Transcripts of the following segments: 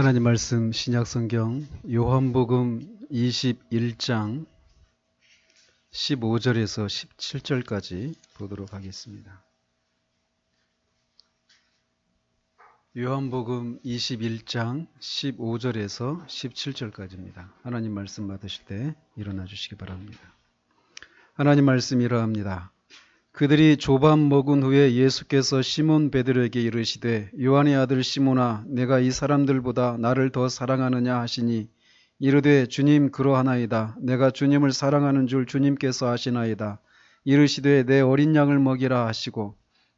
하나님 말씀 신약성경 요한복음 21장 15절에서 17절까지 보도록 하겠습니다. 요한복음 21장 15절에서 17절까지입니다. 하나님 말씀 받으실 때 일어나 주시기 바랍니다. 하나님 말씀 이러합니다. 그들이 조밥 먹은 후에 예수께서 시몬 베드로에게 이르시되 요한의 아들 시몬아 내가 이 사람들보다 나를 더 사랑하느냐 하시니 이르되 주님 그러하나이다. 내가 주님을 사랑하는 줄 주님께서 아시나이다. 이르시되 내 어린 양을 먹이라 하시고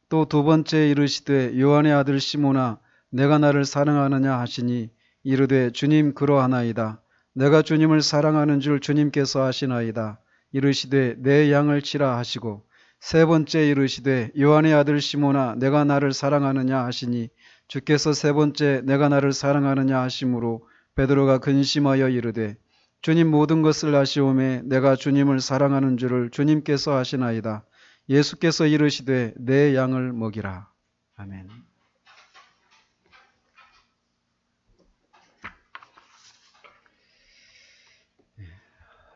또 두 번째 이르시되 요한의 아들 시몬아 내가 나를 사랑하느냐 하시니 이르되 주님 그러하나이다. 내가 주님을 사랑하는 줄 주님께서 아시나이다. 이르시되 내 양을 치라 하시고 세 번째 이르시되 요한의 아들 시몬아 내가 나를 사랑하느냐 하시니 주께서 세 번째 내가 나를 사랑하느냐 하심으로 베드로가 근심하여 이르되 주님 모든 것을 아시오매 내가 주님을 사랑하는 줄을 주님께서 아시나이다. 예수께서 이르시되 내 양을 먹이라. 아멘.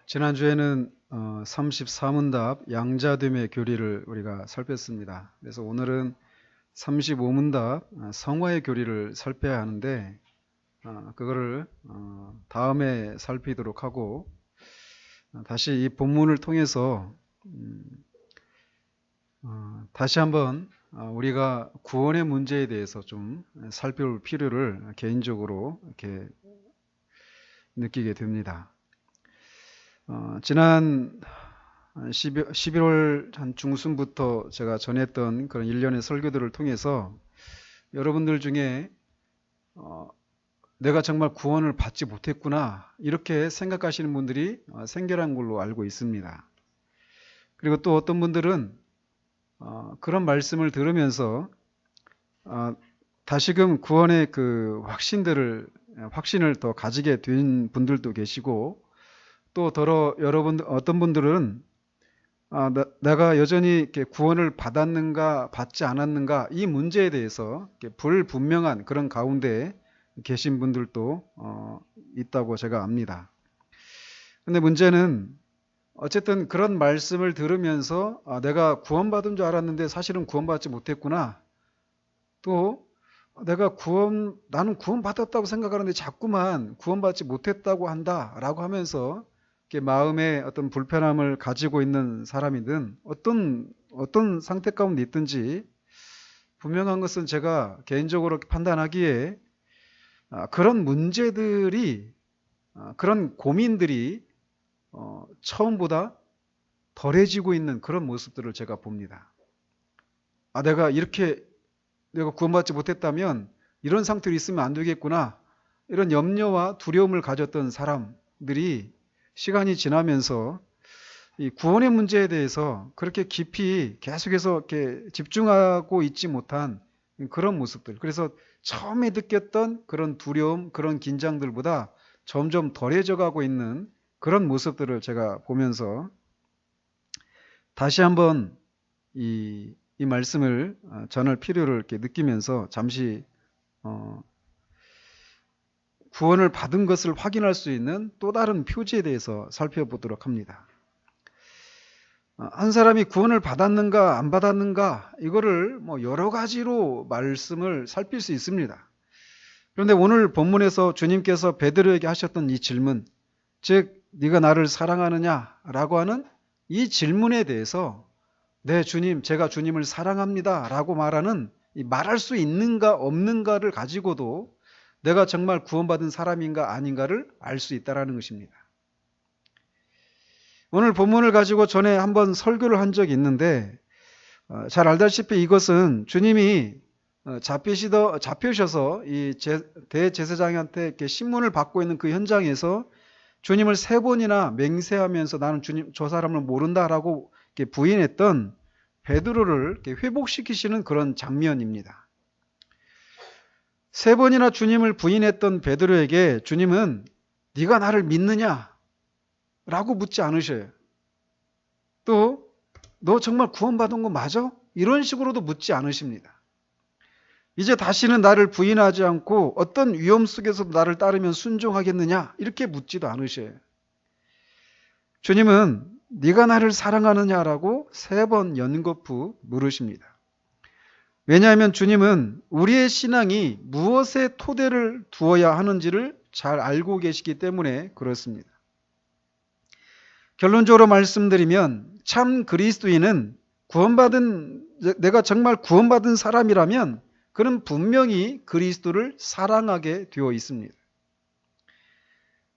지난주에는 34문답 양자됨의 교리를 우리가 살폈습니다. 그래서 오늘은 35문답 성화의 교리를 살펴야 하는데 그거를 다음에 살피도록 하고 다시 이 본문을 통해서 다시 한번 우리가 구원의 문제에 대해서 좀 살펴볼 필요를 개인적으로 이렇게 느끼게 됩니다. 지난 11월 한 중순부터 제가 전했던 그런 일련의 설교들을 통해서 여러분들 중에 내가 정말 구원을 받지 못했구나 이렇게 생각하시는 분들이 생겨난 걸로 알고 있습니다. 그리고 또 어떤 분들은 그런 말씀을 들으면서 다시금 구원의 그 확신을 더 가지게 된 분들도 계시고 또 여러분 어떤 분들은 내가 여전히 이렇게 구원을 받았는가 받지 않았는가 이 문제에 대해서 불분명한 그런 가운데 계신 분들도 있다고 제가 압니다. 근데 문제는 어쨌든 그런 말씀을 들으면서 내가 구원받은 줄 알았는데 사실은 구원받지 못했구나. 또 나는 구원받았다고 생각하는데 자꾸만 구원받지 못했다고 한다라고 하면서 마음에 어떤 불편함을 가지고 있는 사람이든 어떤 상태 가운데 있든지 분명한 것은 제가 개인적으로 판단하기에 그런 문제들이 그런 고민들이 처음보다 덜해지고 있는 그런 모습들을 제가 봅니다. 내가 구원받지 못했다면 이런 상태로 있으면 안 되겠구나. 이런 염려와 두려움을 가졌던 사람들이 시간이 지나면서 이 구원의 문제에 대해서 그렇게 깊이 계속해서 이렇게 집중하고 있지 못한 그런 모습들. 그래서 처음에 느꼈던 그런 두려움, 그런 긴장들보다 점점 덜해져 가고 있는 그런 모습들을 제가 보면서 다시 한번 이 말씀을 전할 필요를 이렇게 느끼면서 잠시 구원을 받은 것을 확인할 수 있는 또 다른 표지에 대해서 살펴보도록 합니다. 한 사람이 구원을 받았는가 안 받았는가 이거를 여러 가지로 말씀을 살필 수 있습니다. 그런데 오늘 본문에서 주님께서 베드로에게 하셨던 이 질문, 즉 네가 나를 사랑하느냐라고 하는 이 질문에 대해서 네 주님, 제가 주님을 사랑합니다 라고 말하는 이 말할 수 있는가 없는가를 가지고도 내가 정말 구원받은 사람인가 아닌가를 알 수 있다는 것입니다. 오늘 본문을 가지고 전에 한번 설교를 한 적이 있는데 잘 알다시피 이것은 주님이 잡히셔서 이 대제사장한테 이렇게 신문을 받고 있는 그 현장에서 주님을 3번이나 맹세하면서 나는 주님 저 사람을 모른다라고 이렇게 부인했던 베드로를 이렇게 회복시키시는 그런 장면입니다. 3번이나 주님을 부인했던 베드로에게 주님은 네가 나를 믿느냐? 라고 묻지 않으셔요. 또 너 정말 구원받은 거 맞아? 이런 식으로도 묻지 않으십니다. 이제 다시는 나를 부인하지 않고 어떤 위험 속에서도 나를 따르면 순종하겠느냐? 이렇게 묻지도 않으셔요. 주님은 네가 나를 사랑하느냐라고 3번 연거푸 물으십니다. 왜냐하면 주님은 우리의 신앙이 무엇에 토대를 두어야 하는지를 잘 알고 계시기 때문에 그렇습니다. 결론적으로 말씀드리면 참 그리스도인은 내가 정말 구원받은 사람이라면 그는 분명히 그리스도를 사랑하게 되어 있습니다.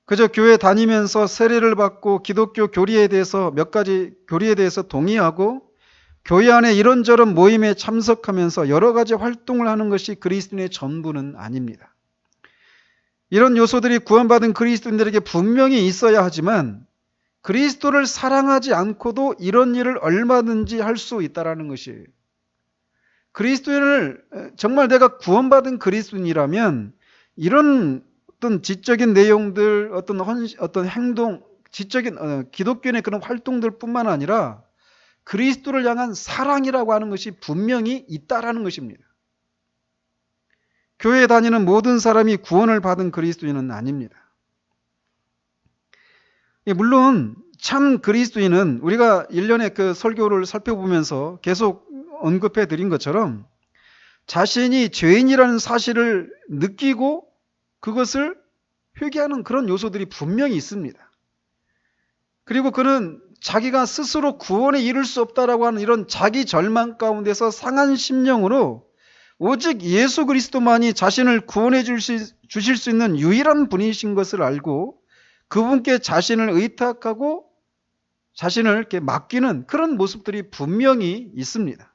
그저 교회 다니면서 세례를 받고 기독교 교리에 대해서 몇 가지 교리에 대해서 동의하고 교회 안에 이런저런 모임에 참석하면서 여러 가지 활동을 하는 것이 그리스도인의 전부는 아닙니다. 이런 요소들이 구원받은 그리스도인들에게 분명히 있어야 하지만 그리스도를 사랑하지 않고도 이런 일을 얼마든지 할 수 있다는 것이에요. 그리스도인을 정말 내가 구원받은 그리스도인이라면 이런 어떤 지적인 내용들, 어떤 행동, 지적인 기독교인의 그런 활동들 뿐만 아니라 그리스도를 향한 사랑이라고 하는 것이 분명히 있다라는 것입니다. 교회에 다니는 모든 사람이 구원을 받은 그리스도인은 아닙니다. 물론 참 그리스도인은 우리가 1년의 그 설교를 살펴보면서 계속 언급해 드린 것처럼 자신이 죄인이라는 사실을 느끼고 그것을 회개하는 그런 요소들이 분명히 있습니다. 그리고 그는 자기가 스스로 구원에 이를 수 없다라고 하는 이런 자기 절망 가운데서 상한 심령으로 오직 예수 그리스도만이 자신을 구원해 주실 수 있는 유일한 분이신 것을 알고 그분께 자신을 의탁하고 자신을 이렇게 맡기는 그런 모습들이 분명히 있습니다.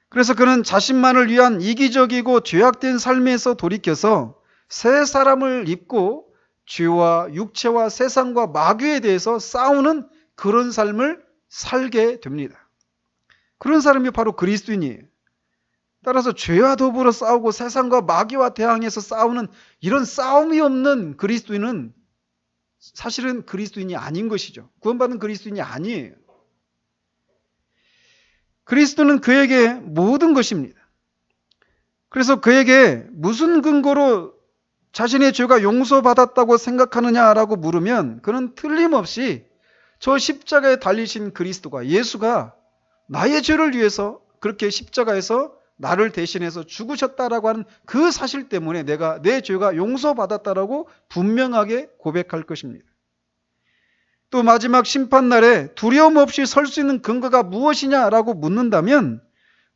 그래서 그는 자신만을 위한 이기적이고 죄악된 삶에서 돌이켜서 새 사람을 입고 죄와 육체와 세상과 마귀에 대해서 싸우는 그런 삶을 살게 됩니다. 그런 사람이 바로 그리스도인이에요. 따라서 죄와 더불어 싸우고 세상과 마귀와 대항해서 싸우는 이런 싸움이 없는 그리스도인은 사실은 그리스도인이 아닌 것이죠. 구원받은 그리스도인이 아니에요. 그리스도는 그에게 모든 것입니다. 그래서 그에게 무슨 근거로 자신의 죄가 용서받았다고 생각하느냐라고 물으면 그는 틀림없이 저 십자가에 달리신 그리스도가 예수가 나의 죄를 위해서 그렇게 십자가에서 나를 대신해서 죽으셨다라고 하는 그 사실 때문에 내 죄가 용서받았다라고 분명하게 고백할 것입니다. 또 마지막 심판날에 두려움 없이 설 수 있는 근거가 무엇이냐라고 묻는다면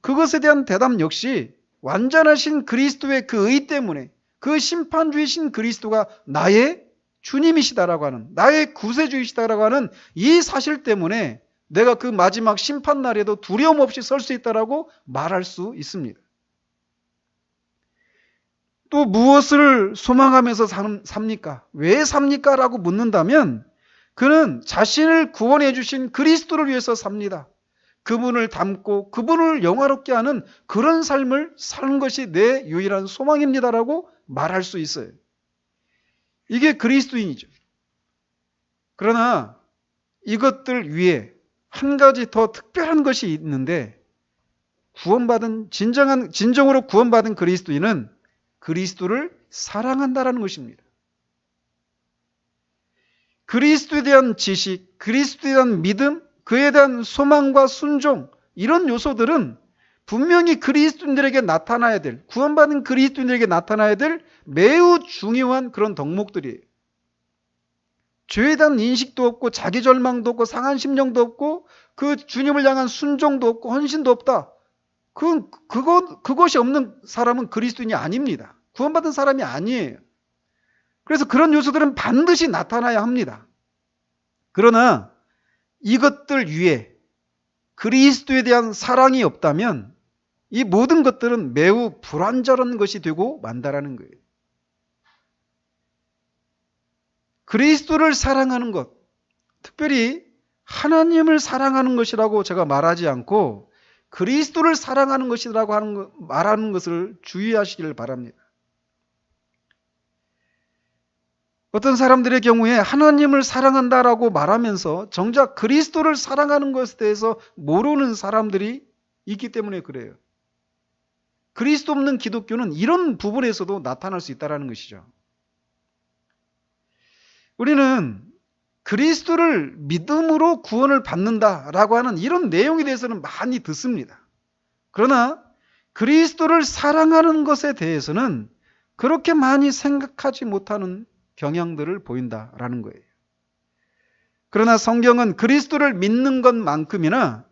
그것에 대한 대답 역시 완전하신 그리스도의 그 의 때문에 그 심판주이신 그리스도가 나의 주님이시다라고 하는 나의 구세주이시다라고 하는 이 사실 때문에 내가 그 마지막 심판날에도 두려움 없이 설 수 있다라고 말할 수 있습니다. 또 무엇을 소망하면서 삽니까? 왜 삽니까? 라고 묻는다면 그는 자신을 구원해 주신 그리스도를 위해서 삽니다. 그분을 닮고 그분을 영화롭게 하는 그런 삶을 사는 것이 내 유일한 소망입니다라고 말할 수 있어요. 이게 그리스도인이죠. 그러나 이것들 위에 한 가지 더 특별한 것이 있는데 진정으로 구원받은 그리스도인은 그리스도를 사랑한다라는 것입니다. 그리스도에 대한 지식, 그리스도에 대한 믿음, 그에 대한 소망과 순종 이런 요소들은 분명히 그리스도인들에게 나타나야 될 구원받은 그리스도인들에게 나타나야 될 매우 중요한 그런 덕목들이에요. 죄에 대한 인식도 없고 자기 절망도 없고 상한 심령도 없고 그 주님을 향한 순종도 없고 헌신도 없다. 그것이 없는 사람은 그리스도인이 아닙니다. 구원받은 사람이 아니에요. 그래서 그런 요소들은 반드시 나타나야 합니다. 그러나 이것들 위에 그리스도에 대한 사랑이 없다면 이 모든 것들은 매우 불완전한 것이 되고 만다라는 거예요. 그리스도를 사랑하는 것, 특별히 하나님을 사랑하는 것이라고 제가 말하지 않고 그리스도를 사랑하는 것이라고 말하는 것을 주의하시기를 바랍니다. 어떤 사람들의 경우에 하나님을 사랑한다라고 말하면서 정작 그리스도를 사랑하는 것에 대해서 모르는 사람들이 있기 때문에 그래요. 그리스도 없는 기독교는 이런 부분에서도 나타날 수 있다는 것이죠. 우리는 그리스도를 믿음으로 구원을 받는다라고 하는 이런 내용에 대해서는 많이 듣습니다. 그러나 그리스도를 사랑하는 것에 대해서는 그렇게 많이 생각하지 못하는 경향들을 보인다라는 거예요. 그러나 성경은 그리스도를 믿는 것만큼이나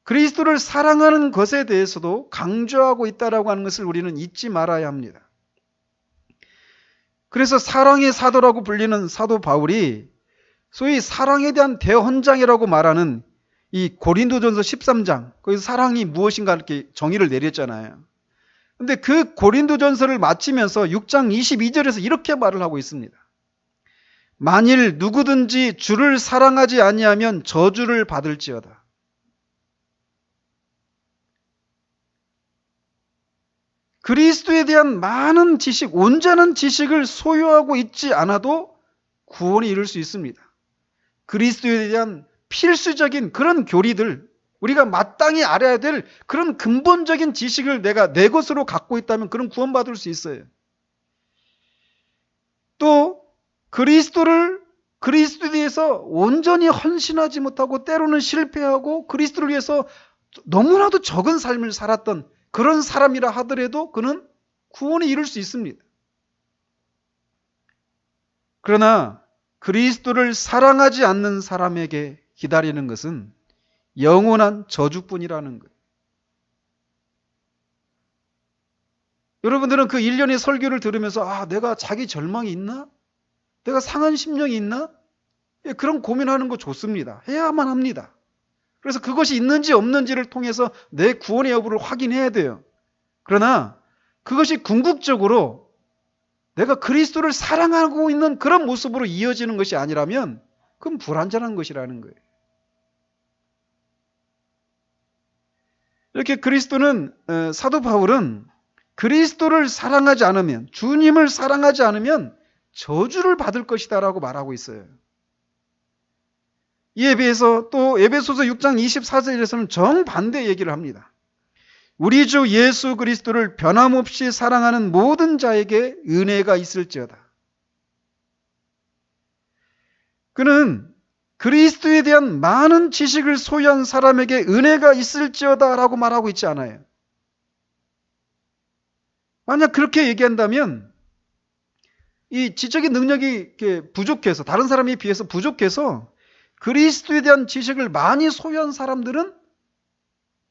그리스도를 사랑하는 것에 대해서도 강조하고 있다라고 하는 것을 우리는 잊지 말아야 합니다. 그래서 사랑의 사도라고 불리는 사도 바울이 소위 사랑에 대한 대헌장이라고 말하는 이 고린도전서 13장, 거기서 사랑이 무엇인가 이렇게 정의를 내렸잖아요. 근데 그 고린도전서를 마치면서 6장 22절에서 이렇게 말을 하고 있습니다. 만일 누구든지 주를 사랑하지 아니하면 저주를 받을지어다. 그리스도에 대한 많은 지식, 온전한 지식을 소유하고 있지 않아도 구원에 이를 수 있습니다. 그리스도에 대한 필수적인 그런 교리들, 우리가 마땅히 알아야 될 그런 근본적인 지식을 내가 내 것으로 갖고 있다면 그런 구원받을 수 있어요. 또 그리스도에 대해서 온전히 헌신하지 못하고 때로는 실패하고 그리스도를 위해서 너무나도 적은 삶을 살았던 그런 사람이라 하더라도 그는 구원에 이를 수 있습니다. 그러나 그리스도를 사랑하지 않는 사람에게 기다리는 것은 영원한 저주뿐이라는 거예요. 여러분들은 그 1년의 설교를 들으면서 내가 자기 절망이 있나? 내가 상한 심령이 있나? 그런 고민하는 거 좋습니다. 해야만 합니다. 그래서 그것이 있는지 없는지를 통해서 내 구원의 여부를 확인해야 돼요. 그러나 그것이 궁극적으로 내가 그리스도를 사랑하고 있는 그런 모습으로 이어지는 것이 아니라면 그건 불완전한 것이라는 거예요. 이렇게 사도 바울은 그리스도를 사랑하지 않으면, 주님을 사랑하지 않으면 저주를 받을 것이다라고 말하고 있어요. 이에 비해서 또 에베소서 6장 24절에서는 정반대 얘기를 합니다. 우리 주 예수 그리스도를 변함없이 사랑하는 모든 자에게 은혜가 있을지어다. 그는 그리스도에 대한 많은 지식을 소유한 사람에게 은혜가 있을지어다 라고 말하고 있지 않아요. 만약 그렇게 얘기한다면 이 지적인 능력이 부족해서, 다른 사람에 비해서 부족해서 그리스도에 대한 지식을 많이 소유한 사람들은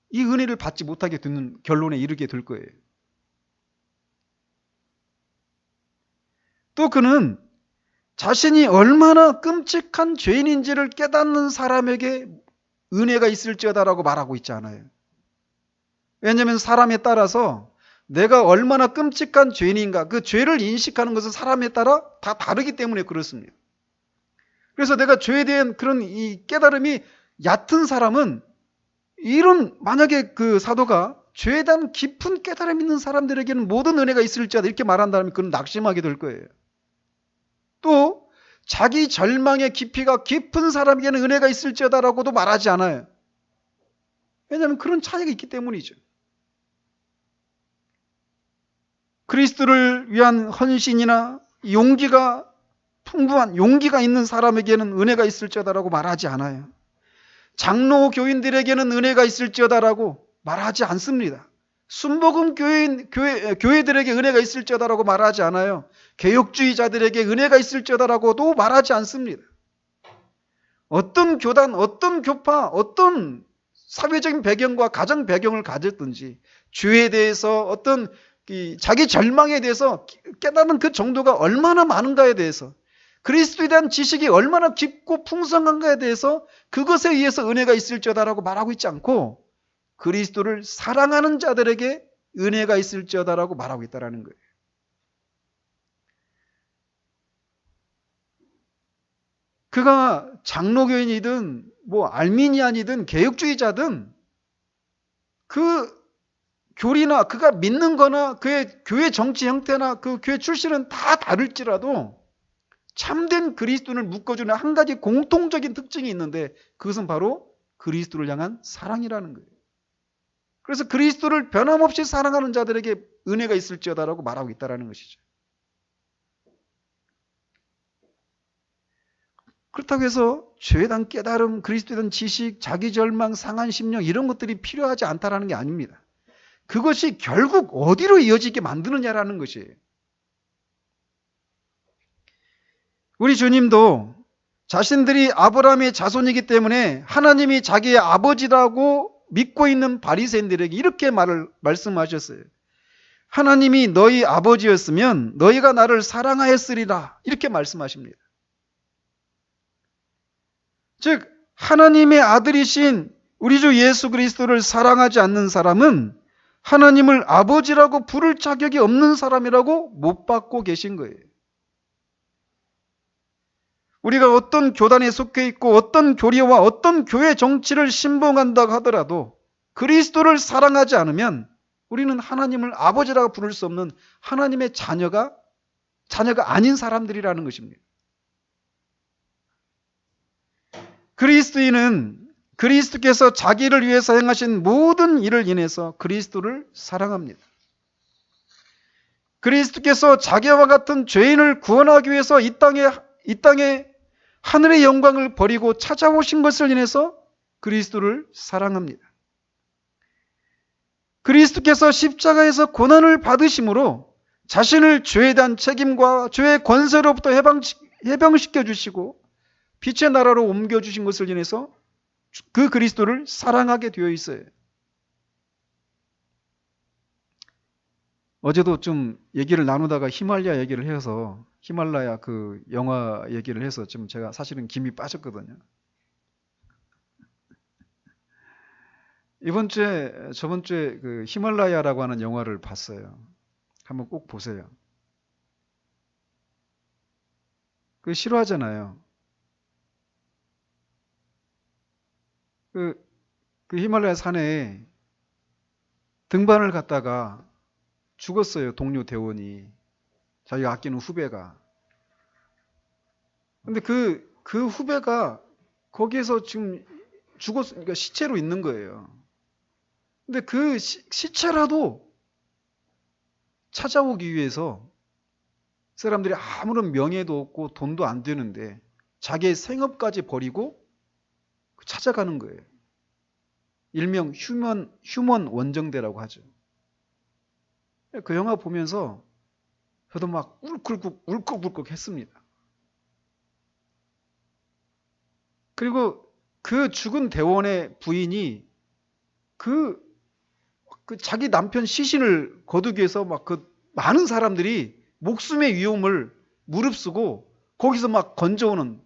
이 은혜를 받지 못하게 되는 결론에 이르게 될 거예요. 또 그는 자신이 얼마나 끔찍한 죄인인지를 깨닫는 사람에게 은혜가 있을지어다라고 말하고 있지 않아요. 왜냐하면 사람에 따라서 내가 얼마나 끔찍한 죄인인가, 그 죄를 인식하는 것은 사람에 따라 다 다르기 때문에 그렇습니다. 그래서 내가 죄에 대한 그런 이 깨달음이 얕은 사람은 만약에 그 사도가 죄에 대한 깊은 깨달음 있는 사람들에게는 모든 은혜가 있을지어다 이렇게 말한다면 그는 낙심하게 될 거예요. 또 자기 절망의 깊이가 깊은 사람에게는 은혜가 있을지어다라고도 말하지 않아요. 왜냐하면 그런 차이가 있기 때문이죠. 그리스도를 위한 헌신이나 용기가 풍부한 용기가 있는 사람에게는 은혜가 있을지어다라고 말하지 않아요. 장로 교인들에게는 은혜가 있을지어다라고 말하지 않습니다. 순복음 교회들에게 은혜가 있을지어다라고 말하지 않아요. 개혁주의자들에게 은혜가 있을지어다라고도 말하지 않습니다. 어떤 교단, 어떤 교파, 어떤 사회적인 배경과 가정 배경을 가졌든지 죄에 대해서 어떤 자기 절망에 대해서 깨닫는 그 정도가 얼마나 많은가에 대해서, 그리스도에 대한 지식이 얼마나 깊고 풍성한가에 대해서 그것에 의해서 은혜가 있을지어다라고 말하고 있지 않고 그리스도를 사랑하는 자들에게 은혜가 있을지어다라고 말하고 있다는 거예요. 그가 장로교인이든 알미니안이든 개혁주의자든 그 교리나 그가 믿는 거나 그의 교회 정치 형태나 그 교회 출신은 다 다를지라도 참된 그리스도를 묶어주는 한 가지 공통적인 특징이 있는데 그것은 바로 그리스도를 향한 사랑이라는 거예요. 그래서 그리스도를 변함없이 사랑하는 자들에게 은혜가 있을지어다라고 말하고 있다는 것이죠. 그렇다고 해서 죄에 대한 깨달음, 그리스도에 대한 지식, 자기 절망, 상한 심령 이런 것들이 필요하지 않다라는 게 아닙니다. 그것이 결국 어디로 이어지게 만드느냐라는 것이에요. 우리 주님도 자신들이 아브라함의 자손이기 때문에 하나님이 자기의 아버지라고 믿고 있는 바리새인들에게 이렇게 말씀하셨어요. 하나님이 너희 아버지였으면 너희가 나를 사랑하였으리라. 이렇게 말씀하십니다. 즉 하나님의 아들이신 우리 주 예수 그리스도를 사랑하지 않는 사람은 하나님을 아버지라고 부를 자격이 없는 사람이라고 못 받고 계신 거예요. 우리가 어떤 교단에 속해 있고 어떤 교리와 어떤 교회 정치를 신봉한다고 하더라도 그리스도를 사랑하지 않으면 우리는 하나님을 아버지라고 부를 수 없는 하나님의 자녀가 아닌 사람들이라는 것입니다. 그리스도인은 그리스도께서 자기를 위해서 행하신 모든 일을 인해서 그리스도를 사랑합니다. 그리스도께서 자기와 같은 죄인을 구원하기 위해서 이 땅에 하늘의 영광을 버리고 찾아오신 것을 인해서 그리스도를 사랑합니다. 그리스도께서 십자가에서 고난을 받으심으로 자신을 죄에 대한 책임과 죄의 권세로부터 해방시켜 주시고 빛의 나라로 옮겨주신 것을 인해서 그 그리스도를 사랑하게 되어 있어요. 어제도 좀 얘기를 나누다가 히말라야 얘기를 해서 히말라야 그 영화 얘기를 해서 좀 제가 사실은 김이 빠졌거든요. 저번 주에 그 히말라야라고 하는 영화를 봤어요. 한번 꼭 보세요. 그 싫어하잖아요. 그 히말라야 산에 등반을 갔다가 죽었어요. 동료 대원이. 자기가 아끼는 후배가. 근데 그 후배가 거기에서 지금 그러니까 시체로 있는 거예요. 근데 그 시체라도 찾아오기 위해서 사람들이 아무런 명예도 없고 돈도 안 되는데 자기의 생업까지 버리고 찾아가는 거예요. 일명 휴먼 원정대라고 하죠. 그 영화 보면서 저도 막 울컥울컥 했습니다. 그리고 그 죽은 대원의 부인이 그 자기 남편 시신을 거두기 위해서 막 그 많은 사람들이 목숨의 위험을 무릅쓰고 거기서 막 건져오는.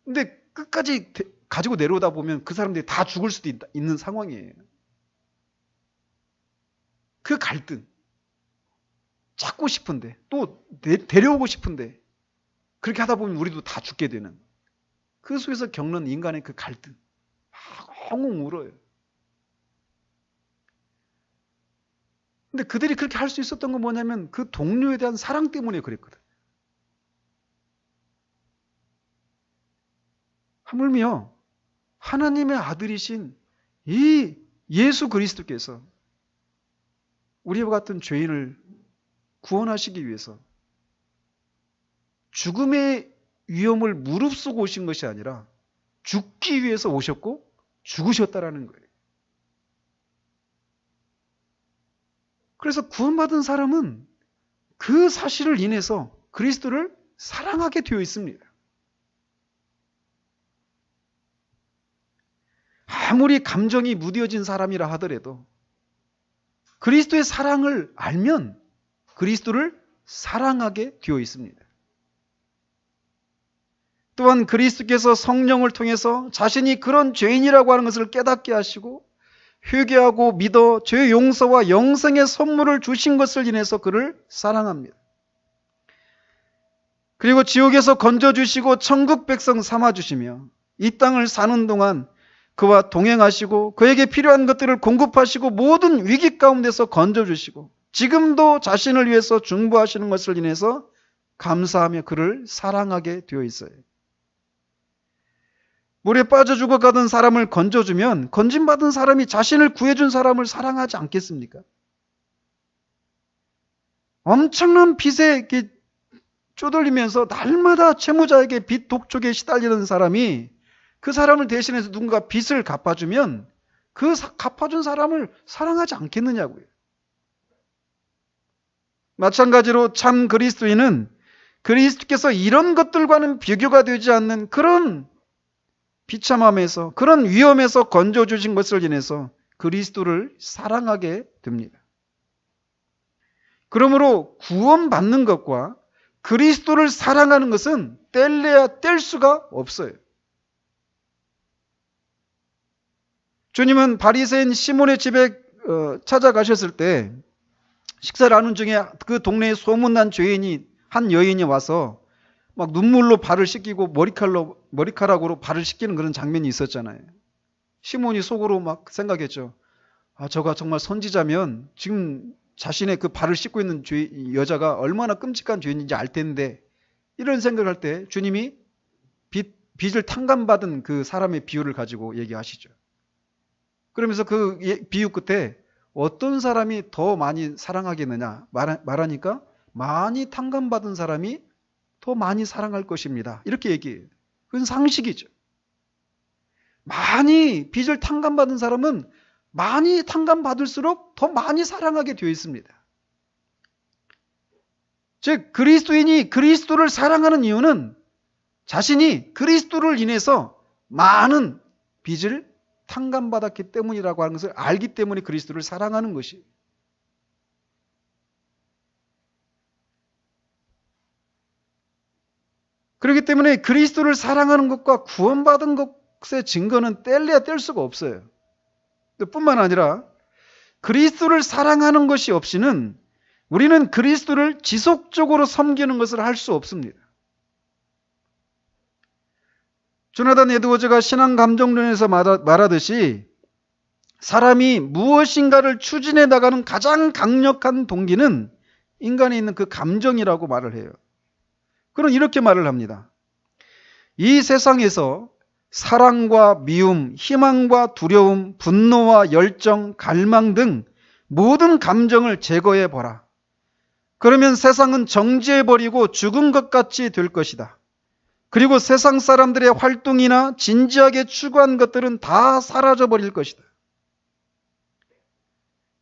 근데 끝까지 가지고 내려오다 보면 그 사람들이 다 죽을 수도 있는 상황이에요. 그 갈등. 찾고 싶은데 또 데려오고 싶은데 그렇게 하다 보면 우리도 다 죽게 되는 그 속에서 겪는 인간의 그 갈등. 엉엉 울어요. 근데 그들이 그렇게 할 수 있었던 건 뭐냐면 그 동료에 대한 사랑 때문에 그랬거든. 하물며 하나님의 아들이신 이 예수 그리스도께서 우리와 같은 죄인을 구원하시기 위해서 죽음의 위험을 무릅쓰고 오신 것이 아니라 죽기 위해서 오셨고 죽으셨다라는 거예요. 그래서 구원받은 사람은 그 사실을 인해서 그리스도를 사랑하게 되어 있습니다. 아무리 감정이 무뎌진 사람이라 하더라도 그리스도의 사랑을 알면 그리스도를 사랑하게 되어 있습니다. 또한 그리스도께서 성령을 통해서 자신이 그런 죄인이라고 하는 것을 깨닫게 하시고 회개하고 믿어 죄 용서와 영생의 선물을 주신 것을 인해서 그를 사랑합니다. 그리고 지옥에서 건져주시고 천국 백성 삼아주시며 이 땅을 사는 동안 그와 동행하시고 그에게 필요한 것들을 공급하시고 모든 위기 가운데서 건져주시고 지금도 자신을 위해서 중보하시는 것을 인해서 감사하며 그를 사랑하게 되어 있어요. 물에 빠져 죽어가던 사람을 건져주면 건진받은 사람이 자신을 구해준 사람을 사랑하지 않겠습니까? 엄청난 빚에 이렇게 쪼들리면서 날마다 채무자에게 빚 독촉에 시달리는 사람이 그 사람을 대신해서 누군가 빚을 갚아주면 그 갚아준 사람을 사랑하지 않겠느냐고요. 마찬가지로 참 그리스도인은 그리스도께서 이런 것들과는 비교가 되지 않는 그런 비참함에서, 그런 위험에서 건져주신 것을 인해서 그리스도를 사랑하게 됩니다. 그러므로 구원받는 것과 그리스도를 사랑하는 것은 뗄래야 뗄 수가 없어요. 주님은 바리새인 시몬의 집에 찾아가셨을 때 식사를 하는 중에 그 동네에 소문난 죄인이, 한 여인이 와서 막 눈물로 발을 씻기고 머리카락으로 발을 씻기는 그런 장면이 있었잖아요. 시몬이 속으로 막 생각했죠. 아, 저가 정말 선지자면 지금 자신의 그 발을 씻고 있는 여자가 얼마나 끔찍한 죄인인지 알 텐데, 이런 생각을 할 때 주님이 빚을 탕감받은 그 사람의 비유를 가지고 얘기하시죠. 그러면서 그 비유 끝에 어떤 사람이 더 많이 사랑하겠느냐 말하니까 많이 탕감받은 사람이 더 많이 사랑할 것입니다. 이렇게 얘기해요. 그건 상식이죠. 많이 빚을 탕감받은 사람은 많이 탕감받을수록 더 많이 사랑하게 되어 있습니다. 즉 그리스도인이 그리스도를 사랑하는 이유는 자신이 그리스도를 인해서 많은 빚을 탕감받았기 때문이라고 하는 것을 알기 때문에 그리스도를 사랑하는 것이에요. 그렇기 때문에 그리스도를 사랑하는 것과 구원받은 것의 증거는 뗄래야 뗄 수가 없어요. 뿐만 아니라 그리스도를 사랑하는 것이 없이는 우리는 그리스도를 지속적으로 섬기는 것을 할 수 없습니다. 조나단 에드워즈가 신앙감정론에서 말하듯이 사람이 무엇인가를 추진해 나가는 가장 강력한 동기는 인간에 있는 그 감정이라고 말을 해요. 그는 이렇게 말을 합니다. 이 세상에서 사랑과 미움, 희망과 두려움, 분노와 열정, 갈망 등 모든 감정을 제거해 보라. 그러면 세상은 정지해버리고 죽은 것 같이 될 것이다. 그리고 세상 사람들의 활동이나 진지하게 추구한 것들은 다 사라져버릴 것이다.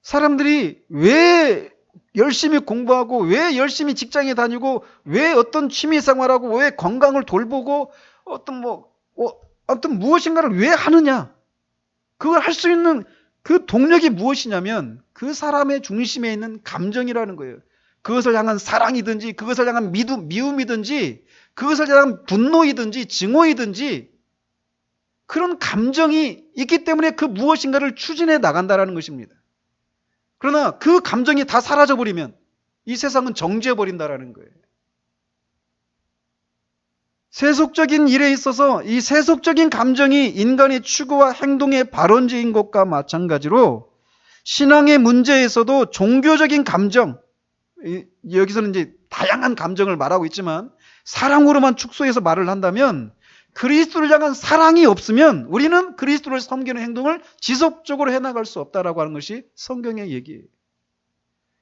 사람들이 왜 열심히 공부하고, 왜 열심히 직장에 다니고, 왜 어떤 취미 생활하고, 왜 건강을 돌보고, 어떤 무엇인가를 왜 하느냐? 그걸 할 수 있는 그 동력이 무엇이냐면 그 사람의 중심에 있는 감정이라는 거예요. 그것을 향한 사랑이든지, 그것을 향한 미움이든지, 그것을 향한 분노이든지, 증오이든지, 그런 감정이 있기 때문에 그 무엇인가를 추진해 나간다는 것입니다. 그러나 그 감정이 다 사라져버리면 이 세상은 정지해버린다는 거예요. 세속적인 일에 있어서 이 세속적인 감정이 인간의 추구와 행동의 발원지인 것과 마찬가지로 신앙의 문제에서도 종교적인 감정, 여기서는 이제 다양한 감정을 말하고 있지만 사랑으로만 축소해서 말을 한다면 그리스도를 향한 사랑이 없으면 우리는 그리스도를 섬기는 행동을 지속적으로 해나갈 수 없다라고 하는 것이 성경의 얘기예요.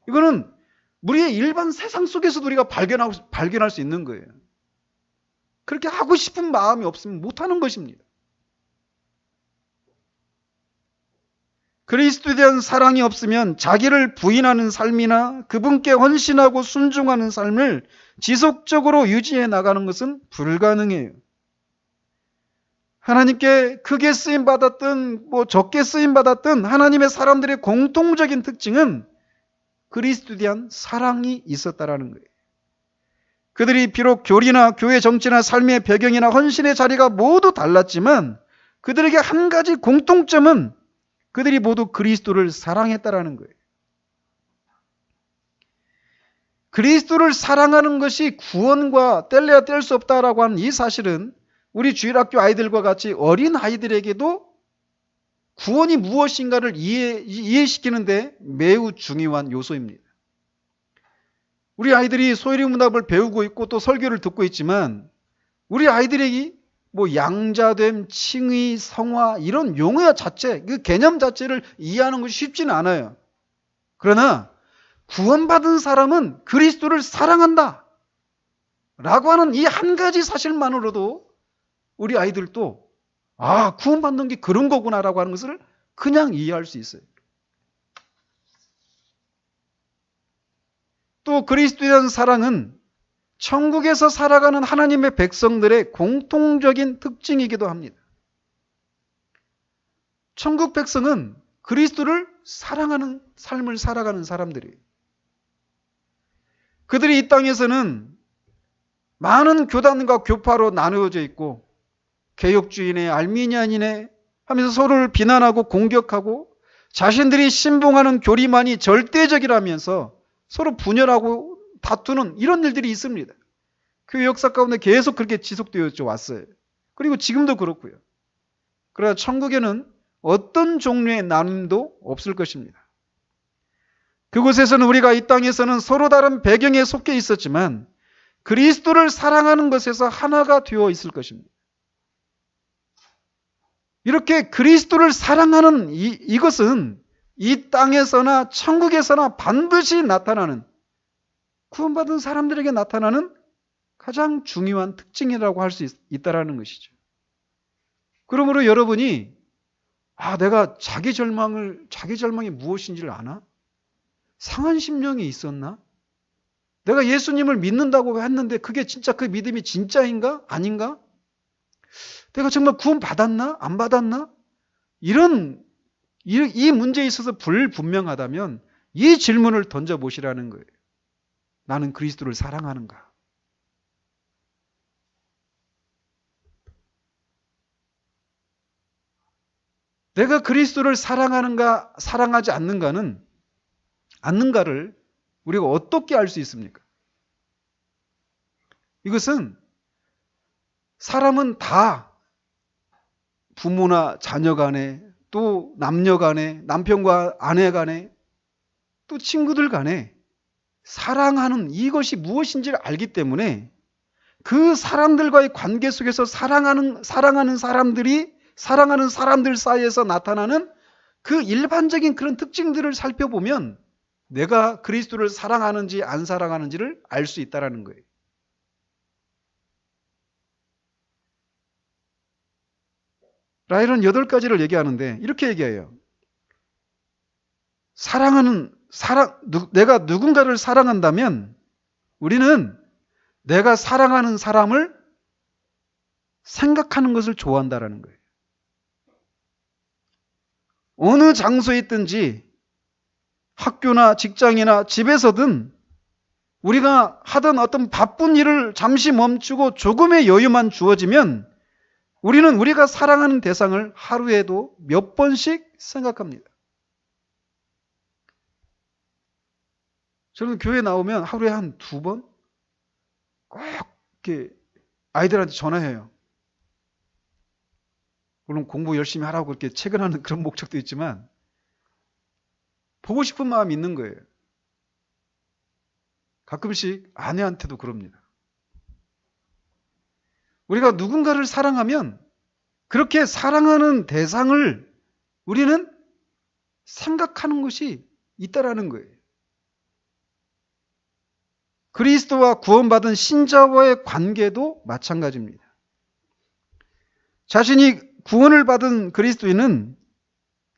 이거는 우리의 일반 세상 속에서도 우리가 발견할 수 있는 거예요. 그렇게 하고 싶은 마음이 없으면 못하는 것입니다. 그리스도에 대한 사랑이 없으면 자기를 부인하는 삶이나 그분께 헌신하고 순종하는 삶을 지속적으로 유지해 나가는 것은 불가능해요. 하나님께 크게 쓰임받았든 적게 쓰임받았든 하나님의 사람들의 공통적인 특징은 그리스도에 대한 사랑이 있었다라는 거예요. 그들이 비록 교리나 교회 정치나 삶의 배경이나 헌신의 자리가 모두 달랐지만 그들에게 한 가지 공통점은 그들이 모두 그리스도를 사랑했다라는 거예요. 그리스도를 사랑하는 것이 구원과 뗄래야 뗄 수 없다라고 하는 이 사실은 우리 주일학교 아이들과 같이 어린 아이들에게도 구원이 무엇인가를 이해시키는데 매우 중요한 요소입니다. 우리 아이들이 소일의 문답을 배우고 있고 또 설교를 듣고 있지만 우리 아이들에게 뭐 양자됨, 칭의, 성화 이런 용어 자체, 그 개념 자체를 이해하는 것이 쉽지는 않아요. 그러나 구원받은 사람은 그리스도를 사랑한다 라고 하는 이 한 가지 사실만으로도 우리 아이들도 구원받는 게 그런 거구나라고 하는 것을 그냥 이해할 수 있어요. 또 그리스도에 대한 사랑은 천국에서 살아가는 하나님의 백성들의 공통적인 특징이기도 합니다. 천국 백성은 그리스도를 사랑하는 삶을 살아가는 사람들이에요. 그들이 이 땅에서는 많은 교단과 교파로 나누어져 있고 개혁주의네 알미니안이네 하면서 서로를 비난하고 공격하고 자신들이 신봉하는 교리만이 절대적이라면서 서로 분열하고 다투는 이런 일들이 있습니다. 그 역사 가운데 계속 그렇게 지속되어 왔어요. 그리고 지금도 그렇고요. 그러나 천국에는 어떤 종류의 나눔도 없을 것입니다. 그곳에서는 우리가 이 땅에서는 서로 다른 배경에 속해 있었지만 그리스도를 사랑하는 것에서 하나가 되어 있을 것입니다. 이렇게 그리스도를 사랑하는 이것은 이 땅에서나 천국에서나 반드시 나타나는, 구원받은 사람들에게 나타나는 가장 중요한 특징이라고 할 수 있다는 것이죠. 그러므로 여러분이 내가 자기 절망이 무엇인지를 아나? 상한 심령이 있었나? 내가 예수님을 믿는다고 했는데 그게 진짜 그 믿음이 진짜인가? 아닌가? 내가 정말 구원 받았나? 안 받았나? 이 문제에 있어서 불분명하다면 이 질문을 던져보시라는 거예요. 나는 그리스도를 사랑하는가? 내가 그리스도를 사랑하는가, 사랑하지 않는가를 우리가 어떻게 알 수 있습니까? 이것은 사람은 다 부모나 자녀 간에, 또 남녀 간에, 남편과 아내 간에, 또 친구들 간에 사랑하는 이것이 무엇인지를 알기 때문에 그 사람들과의 관계 속에서 사랑하는 사람들 사이에서 나타나는 그 일반적인 그런 특징들을 살펴보면 내가 그리스도를 사랑하는지 안 사랑하는지를 알 수 있다는 거예요. 라일은 8가지를 얘기하는데 이렇게 얘기해요. 내가 누군가를 사랑한다면 우리는 내가 사랑하는 사람을 생각하는 것을 좋아한다는 거예요. 어느 장소에 있든지 학교나 직장이나 집에서든 우리가 하던 어떤 바쁜 일을 잠시 멈추고 조금의 여유만 주어지면 우리는 우리가 사랑하는 대상을 하루에도 몇 번씩 생각합니다. 저는 교회 나오면 하루에 한 2번 꼭 이렇게 아이들한테 전화해요. 물론 공부 열심히 하라고 이렇게 체근하는 그런 목적도 있지만 보고 싶은 마음이 있는 거예요. 가끔씩 아내한테도 그럽니다. 우리가 누군가를 사랑하면 그렇게 사랑하는 대상을 우리는 생각하는 것이 있다라는 거예요. 그리스도와 구원받은 신자와의 관계도 마찬가지입니다. 자신이 구원을 받은 그리스도인은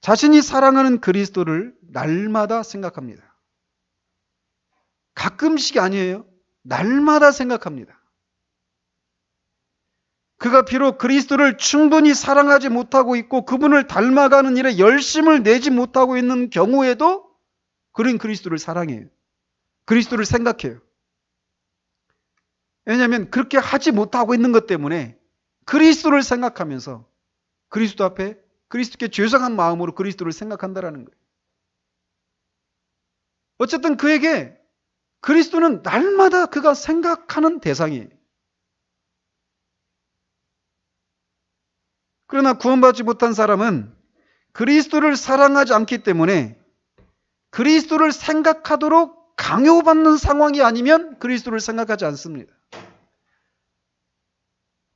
자신이 사랑하는 그리스도를 날마다 생각합니다. 가끔씩이 아니에요. 날마다 생각합니다. 그가 비록 그리스도를 충분히 사랑하지 못하고 있고 그분을 닮아가는 일에 열심을 내지 못하고 있는 경우에도 그는 그리스도를 사랑해요. 그리스도를 생각해요. 왜냐하면 그렇게 하지 못하고 있는 것 때문에 그리스도를 생각하면서 그리스도 앞에 그리스도께 죄송한 마음으로 그리스도를 생각한다라는 거예요. 어쨌든 그에게 그리스도는 날마다 그가 생각하는 대상이에요. 그러나 구원받지 못한 사람은 그리스도를 사랑하지 않기 때문에 그리스도를 생각하도록 강요받는 상황이 아니면 그리스도를 생각하지 않습니다.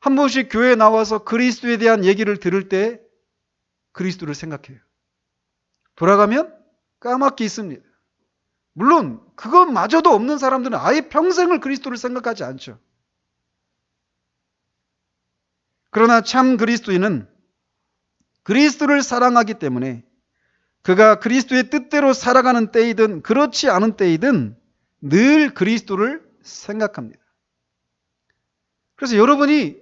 한 번씩 교회에 나와서 그리스도에 대한 얘기를 들을 때 그리스도를 생각해요. 돌아가면 까맣게 있습니다. 물론 그것마저도 없는 사람들은 아예 평생을 그리스도를 생각하지 않죠. 그러나 참 그리스도인은 그리스도를 사랑하기 때문에 그가 그리스도의 뜻대로 살아가는 때이든 그렇지 않은 때이든 늘 그리스도를 생각합니다. 그래서 여러분이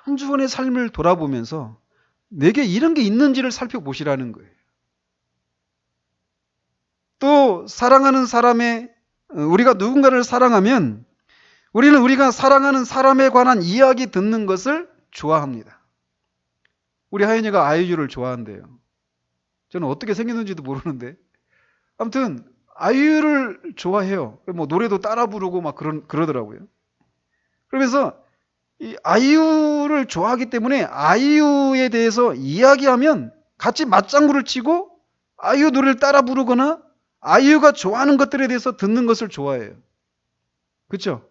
한 주간의 삶을 돌아보면서 내게 이런 게 있는지를 살펴보시라는 거예요. 또 사랑하는 사람의 우리가 누군가를 사랑하면 우리는 우리가 사랑하는 사람에 관한 이야기 듣는 것을 좋아합니다. 우리 하연이가 아이유를 좋아한대요. 저는 어떻게 생겼는지도 모르는데 아무튼 아이유를 좋아해요. 뭐 노래도 따라 부르고 막 그러더라고요. 그러면서 이 아이유를 좋아하기 때문에 아이유에 대해서 이야기하면 같이 맞장구를 치고 아이유 노래를 따라 부르거나 아이유가 좋아하는 것들에 대해서 듣는 것을 좋아해요. 그렇죠?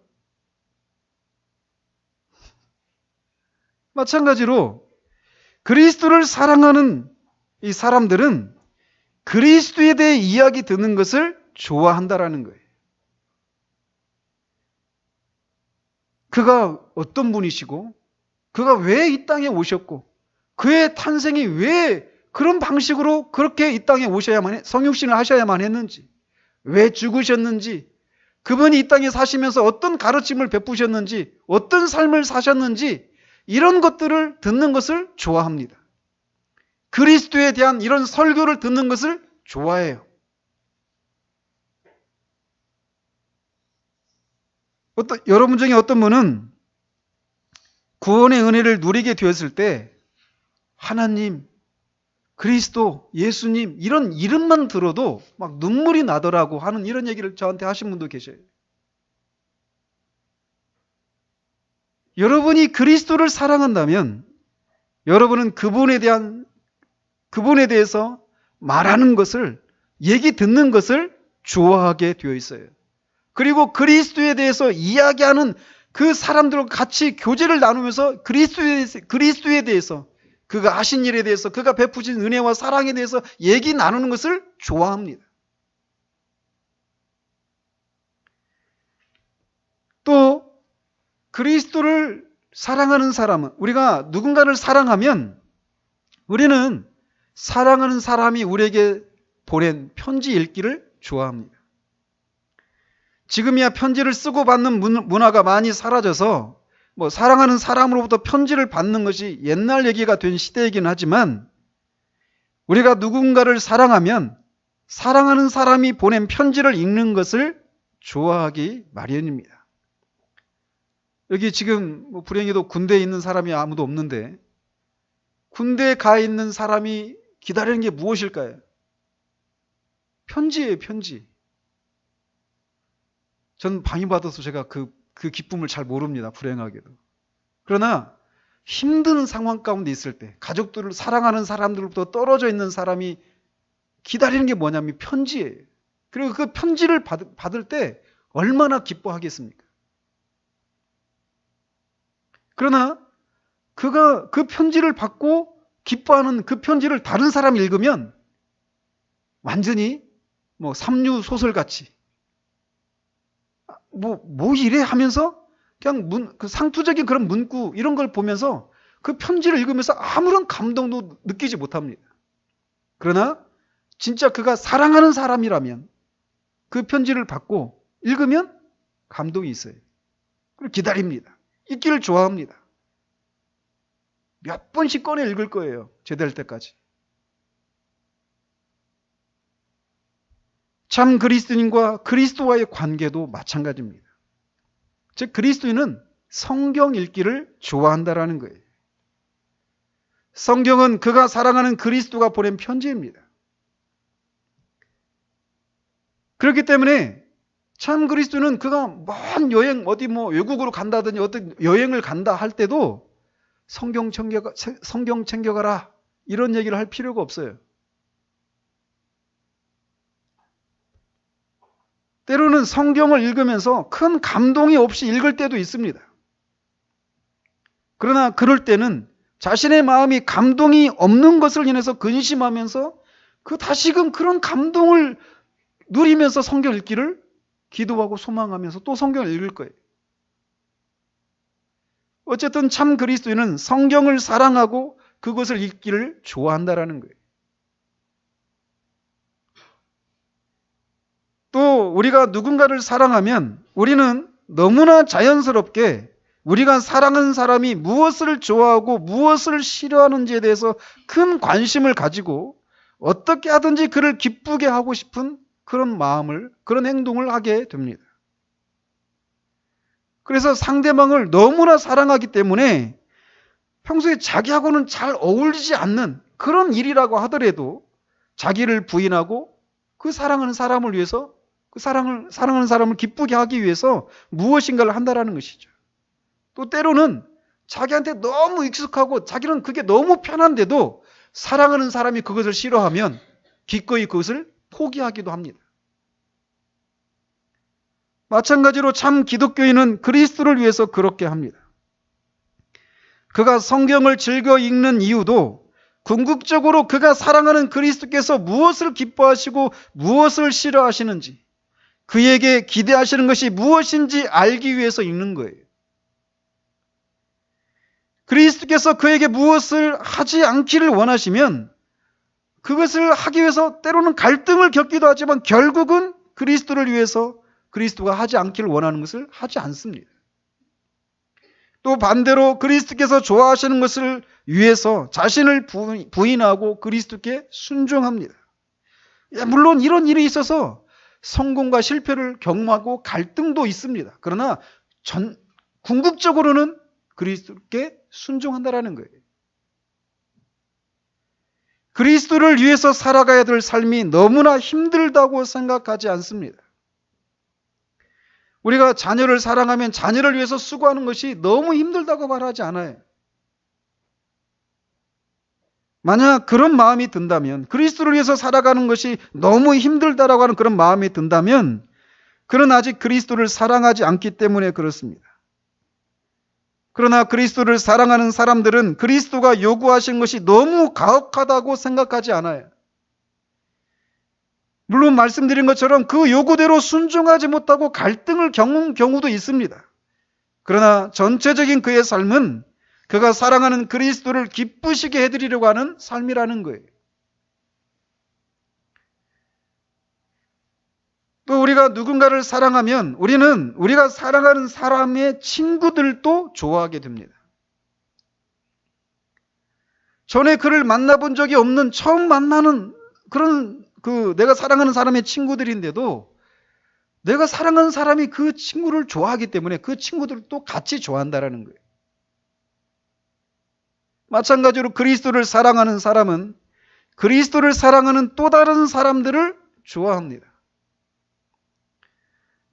마찬가지로 그리스도를 사랑하는 이 사람들은 그리스도에 대해 이야기 듣는 것을 좋아한다라는 거예요. 그가 어떤 분이시고 그가 왜 이 땅에 오셨고 그의 탄생이 왜 그런 방식으로 그렇게 이 땅에 오셔야만 성육신을 하셔야만 했는지, 왜 죽으셨는지, 그분이 이 땅에 사시면서 어떤 가르침을 베푸셨는지, 어떤 삶을 사셨는지 이런 것들을 듣는 것을 좋아합니다. 그리스도에 대한 이런 설교를 듣는 것을 좋아해요. 여러분 중에 어떤 분은 구원의 은혜를 누리게 되었을 때 하나님, 그리스도, 예수님 이런 이름만 들어도 막 눈물이 나더라고 하는 이런 얘기를 저한테 하신 분도 계셔요. 여러분이 그리스도를 사랑한다면 여러분은 그분에 대해서 말하는 것을, 얘기 듣는 것을 좋아하게 되어 있어요. 그리고 그리스도에 대해서 이야기하는 그 사람들과 같이 교제를 나누면서 그리스도에 대해서, 그가 하신 일에 대해서, 그가 베푸신 은혜와 사랑에 대해서 얘기 나누는 것을 좋아합니다. 또 그리스도를 사랑하는 사람은, 우리가 누군가를 사랑하면 우리는 사랑하는 사람이 우리에게 보낸 편지 읽기를 좋아합니다. 지금이야 편지를 쓰고 받는 문화가 많이 사라져서 사랑하는 사람으로부터 편지를 받는 것이 옛날 얘기가 된 시대이긴 하지만 우리가 누군가를 사랑하면 사랑하는 사람이 보낸 편지를 읽는 것을 좋아하기 마련입니다. 여기 지금 불행히도 군대에 있는 사람이 아무도 없는데 군대에 가 있는 사람이 기다리는 게 무엇일까요? 편지예요, 편지. 전 방위받아서 제가 그 기쁨을 잘 모릅니다. 불행하게도. 그러나 힘든 상황 가운데 있을 때 가족들을 사랑하는 사람들로부터 떨어져 있는 사람이 기다리는 게 뭐냐면 편지예요. 그리고 그 편지를 받을 때 얼마나 기뻐하겠습니까? 그러나 그가 그 편지를 받고 기뻐하는 그 편지를 다른 사람이 읽으면 완전히 삼류 소설같이 뭐 이래 하면서 그냥 그 상투적인 그런 문구 이런 걸 보면서 그 편지를 읽으면서 아무런 감동도 느끼지 못합니다. 그러나 진짜 그가 사랑하는 사람이라면 그 편지를 받고 읽으면 감동이 있어요. 그리고 기다립니다. 읽기를 좋아합니다. 몇 번씩 꺼내 읽을 거예요. 제대할 때까지. 참 그리스도인과 그리스도와의 관계도 마찬가지입니다. 즉 그리스도인은 성경 읽기를 좋아한다라는 거예요. 성경은 그가 사랑하는 그리스도가 보낸 편지입니다. 그렇기 때문에 참 그리스도는 그가 먼 여행 어디 외국으로 간다든지 어떤 여행을 간다 할 때도 성경 챙겨가라 이런 얘기를 할 필요가 없어요. 때로는 성경을 읽으면서 큰 감동이 없이 읽을 때도 있습니다. 그러나 그럴 때는 자신의 마음이 감동이 없는 것을 인해서 근심하면서 다시금 그런 감동을 누리면서 성경 읽기를 기도하고 소망하면서 또 성경을 읽을 거예요. 어쨌든 참 그리스도인은 성경을 사랑하고 그것을 읽기를 좋아한다라는 거예요. 또 우리가 누군가를 사랑하면 우리는 너무나 자연스럽게 우리가 사랑하는 사람이 무엇을 좋아하고 무엇을 싫어하는지에 대해서 큰 관심을 가지고 어떻게 하든지 그를 기쁘게 하고 싶은 그런 마음을, 그런 행동을 하게 됩니다. 그래서 상대방을 너무나 사랑하기 때문에 평소에 자기하고는 잘 어울리지 않는 그런 일이라고 하더라도 자기를 부인하고 그 사랑하는 사람을 위해서, 사랑하는 사람을 기쁘게 하기 위해서 무엇인가를 한다라는 것이죠. 또 때로는 자기한테 너무 익숙하고 자기는 그게 너무 편한데도 사랑하는 사람이 그것을 싫어하면 기꺼이 그것을 포기하기도 합니다. 마찬가지로 참 기독교인은 그리스도를 위해서 그렇게 합니다. 그가 성경을 즐겨 읽는 이유도 궁극적으로 그가 사랑하는 그리스도께서 무엇을 기뻐하시고 무엇을 싫어하시는지, 그에게 기대하시는 것이 무엇인지 알기 위해서 읽는 거예요. 그리스도께서 그에게 무엇을 하지 않기를 원하시면 그것을 하기 위해서 때로는 갈등을 겪기도 하지만 결국은 그리스도를 위해서 그리스도가 하지 않기를 원하는 것을 하지 않습니다. 또 반대로 그리스도께서 좋아하시는 것을 위해서 자신을 부인하고 그리스도께 순종합니다. 물론 이런 일이 있어서 성공과 실패를 경험하고 갈등도 있습니다. 그러나 궁극적으로는 그리스도께 순종한다라는 거예요. 그리스도를 위해서 살아가야 될 삶이 너무나 힘들다고 생각하지 않습니다. 우리가 자녀를 사랑하면 자녀를 위해서 수고하는 것이 너무 힘들다고 말하지 않아요. 만약 그런 마음이 든다면, 그리스도를 위해서 살아가는 것이 너무 힘들다라고 하는 그런 마음이 든다면 그는 아직 그리스도를 사랑하지 않기 때문에 그렇습니다. 그러나 그리스도를 사랑하는 사람들은 그리스도가 요구하신 것이 너무 가혹하다고 생각하지 않아요. 물론 말씀드린 것처럼 그 요구대로 순종하지 못하고 갈등을 겪는 경우도 있습니다. 그러나 전체적인 그의 삶은 그가 사랑하는 그리스도를 기쁘시게 해드리려고 하는 삶이라는 거예요. 또 우리가 누군가를 사랑하면 우리는 우리가 사랑하는 사람의 친구들도 좋아하게 됩니다. 전에 그를 만나본 적이 없는 처음 만나는 그런 내가 사랑하는 사람의 친구들인데도 내가 사랑하는 사람이 그 친구를 좋아하기 때문에 그 친구들도 같이 좋아한다라는 거예요. 마찬가지로 그리스도를 사랑하는 사람은 그리스도를 사랑하는 또 다른 사람들을 좋아합니다.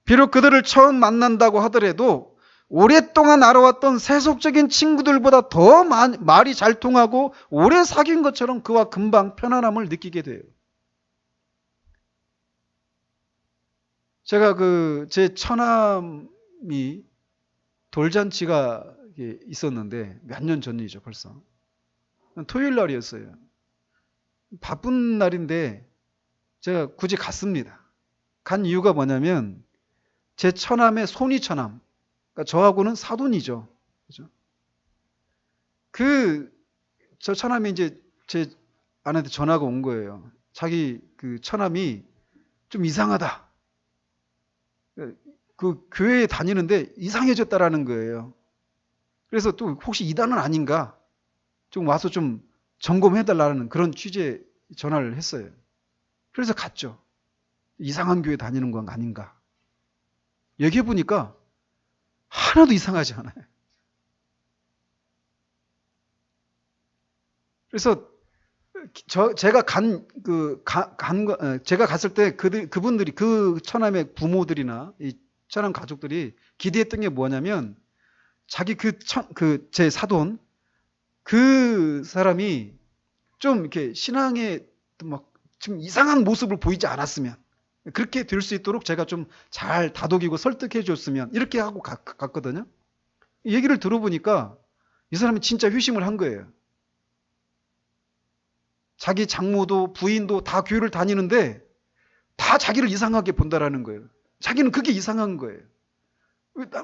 비록 그들을 처음 만난다고 하더라도 오랫동안 알아왔던 세속적인 친구들보다 더 말이 잘 통하고 오래 사귄 것처럼 그와 금방 편안함을 느끼게 돼요. 제가 제 처남이 돌잔치가 있었는데 몇 년 전이죠, 벌써. 토요일 날이었어요. 바쁜 날인데 제가 굳이 갔습니다. 간 이유가 뭐냐면 제 처남의 손이 처남, 그러니까 저하고는 사돈이죠. 그죠? 저 처남이 이제 제 아내한테 전화가 온 거예요. 자기 처남이 좀 이상하다. 교회에 다니는데 이상해졌다라는 거예요. 그래서 또 혹시 이단은 아닌가? 좀 와서 좀 점검해달라는 그런 취지의 전화를 했어요. 그래서 갔죠. 이상한 교회 다니는 건 아닌가? 얘기해보니까 하나도 이상하지 않아요. 그래서 제가 제가 갔을 때 그분들이 그 처남의 부모들이나 이 처남 가족들이 기대했던 게 뭐냐면 자기 제 사돈 그 사람이 좀 이렇게 신앙에 막 좀 이상한 모습을 보이지 않았으면 그렇게 될 수 있도록 제가 좀 잘 다독이고 설득해 줬으면 이렇게 하고 갔거든요. 얘기를 들어보니까 이 사람이 진짜 회심을 한 거예요. 자기 장모도 부인도 다 교회를 다니는데 다 자기를 이상하게 본다라는 거예요. 자기는 그게 이상한 거예요.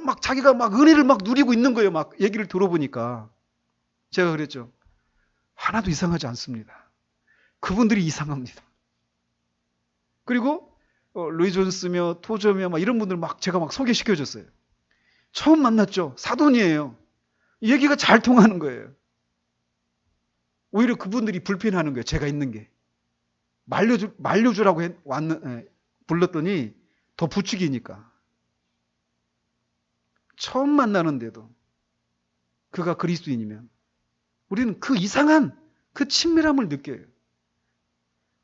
막 자기가 막 은혜를 막 누리고 있는 거예요. 막 얘기를 들어보니까. 제가 그랬죠. 하나도 이상하지 않습니다. 그분들이 이상합니다. 그리고 로이 존스며 토저며 막 이런 분들 막 제가 막 소개시켜줬어요. 처음 만났죠. 사돈이에요. 얘기가 잘 통하는 거예요. 오히려 그분들이 불편해하는 거예요. 제가 있는 게. 말려주라고 불렀더니 더 부추기니까. 처음 만나는데도 그가 그리스도인이면 우리는 그 이상한 그 친밀함을 느껴요.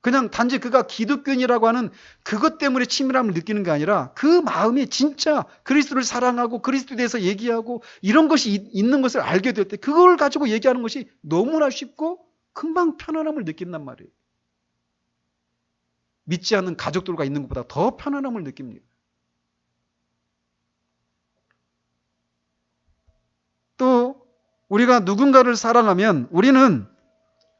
그냥 단지 그가 기독교인이라고 하는 그것 때문에 친밀함을 느끼는 게 아니라 그 마음이 진짜 그리스도를 사랑하고 그리스도에 대해서 얘기하고 이런 것이 있는 것을 알게 될 때 그걸 가지고 얘기하는 것이 너무나 쉽고 금방 편안함을 느낀단 말이에요. 믿지 않는 가족들과 있는 것보다 더 편안함을 느낍니다. 또 우리가 누군가를 사랑하면 우리는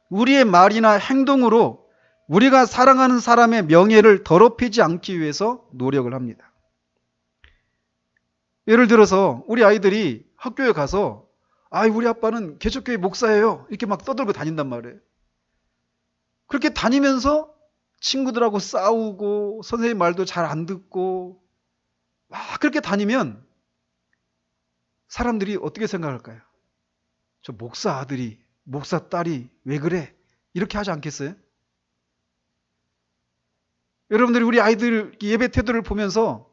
우리의 말이나 행동으로 우리가 사랑하는 사람의 명예를 더럽히지 않기 위해서 노력을 합니다. 예를 들어서 우리 아이들이 학교에 가서 우리 아빠는 개척교회 목사예요. 이렇게 막 떠들고 다닌단 말이에요. 그렇게 다니면서 친구들하고 싸우고 선생님 말도 잘 안 듣고 막 그렇게 다니면 사람들이 어떻게 생각할까요? 저 목사 아들이, 목사 딸이 왜 그래? 이렇게 하지 않겠어요? 여러분들이 우리 아이들 예배 태도를 보면서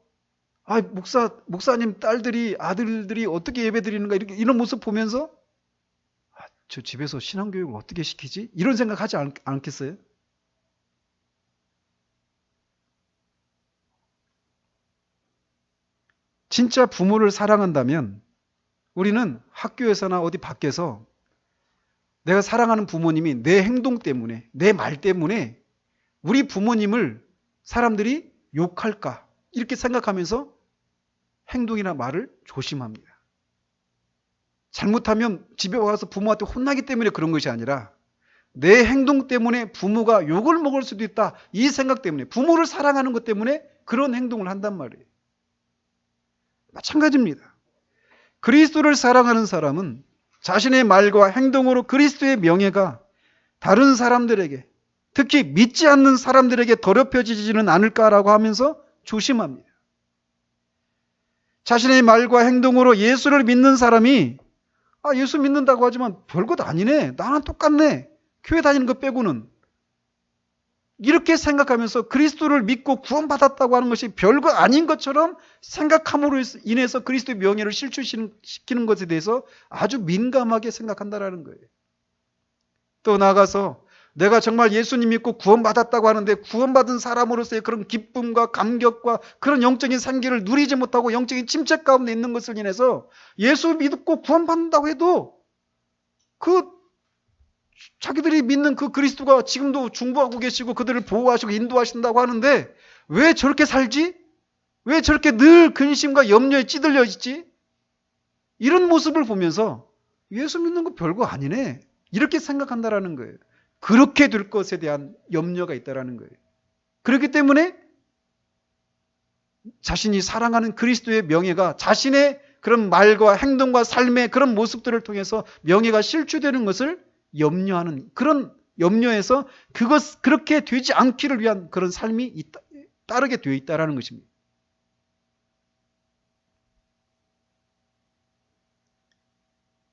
목사님 딸들이 아들들이 어떻게 예배 드리는가 이런 모습 보면서 저 집에서 신앙교육을 어떻게 시키지? 이런 생각하지 않겠어요? 진짜 부모를 사랑한다면 우리는 학교에서나 어디 밖에서 내가 사랑하는 부모님이 내 행동 때문에 내 말 때문에 우리 부모님을 사람들이 욕할까 이렇게 생각하면서 행동이나 말을 조심합니다. 잘못하면 집에 와서 부모한테 혼나기 때문에 그런 것이 아니라 내 행동 때문에 부모가 욕을 먹을 수도 있다. 이 생각 때문에 부모를 사랑하는 것 때문에 그런 행동을 한단 말이에요. 마찬가지입니다. 그리스도를 사랑하는 사람은 자신의 말과 행동으로 그리스도의 명예가 다른 사람들에게 특히 믿지 않는 사람들에게 더럽혀지지는 않을까라고 하면서 조심합니다. 자신의 말과 행동으로 예수를 믿는 사람이 예수 믿는다고 하지만 별것 아니네. 나랑 똑같네. 교회 다니는 것 빼고는. 이렇게 생각하면서 그리스도를 믿고 구원받았다고 하는 것이 별거 아닌 것처럼 생각함으로 인해서 그리스도의 명예를 실추시키는 것에 대해서 아주 민감하게 생각한다는 거예요. 또 나아가서 내가 정말 예수님 믿고 구원받았다고 하는데 구원받은 사람으로서의 그런 기쁨과 감격과 그런 영적인 생기를 누리지 못하고 영적인 침체 가운데 있는 것을 인해서 예수 믿고 구원받는다고 해도 자기들이 믿는 그 그리스도가 지금도 중보하고 계시고 그들을 보호하시고 인도하신다고 하는데 왜 저렇게 살지? 왜 저렇게 늘 근심과 염려에 찌들려 있지? 이런 모습을 보면서 예수 믿는 거 별거 아니네. 이렇게 생각한다라는 거예요. 그렇게 될 것에 대한 염려가 있다라는 거예요. 그렇기 때문에 자신이 사랑하는 그리스도의 명예가 자신의 그런 말과 행동과 삶의 그런 모습들을 통해서 명예가 실추되는 것을 염려하는 그런 염려에서 그렇게 되지 않기를 위한 그런 삶이 따르게 되어 있다라는 것입니다.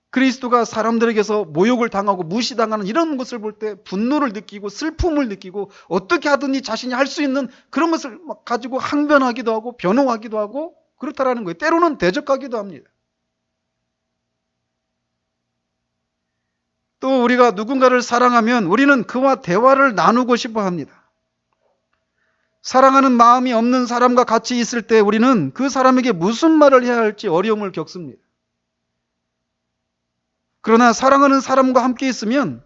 그리스도가 사람들에게서 모욕을 당하고 무시당하는 이런 것을 볼 때 분노를 느끼고 슬픔을 느끼고 어떻게 하든지 자신이 할 수 있는 그런 것을 가지고 항변하기도 하고 변호하기도 하고 그렇다라는 거예요. 때로는 대적하기도 합니다. 또 우리가 누군가를 사랑하면 우리는 그와 대화를 나누고 싶어 합니다. 사랑하는 마음이 없는 사람과 같이 있을 때 우리는 그 사람에게 무슨 말을 해야 할지 어려움을 겪습니다. 그러나 사랑하는 사람과 함께 있으면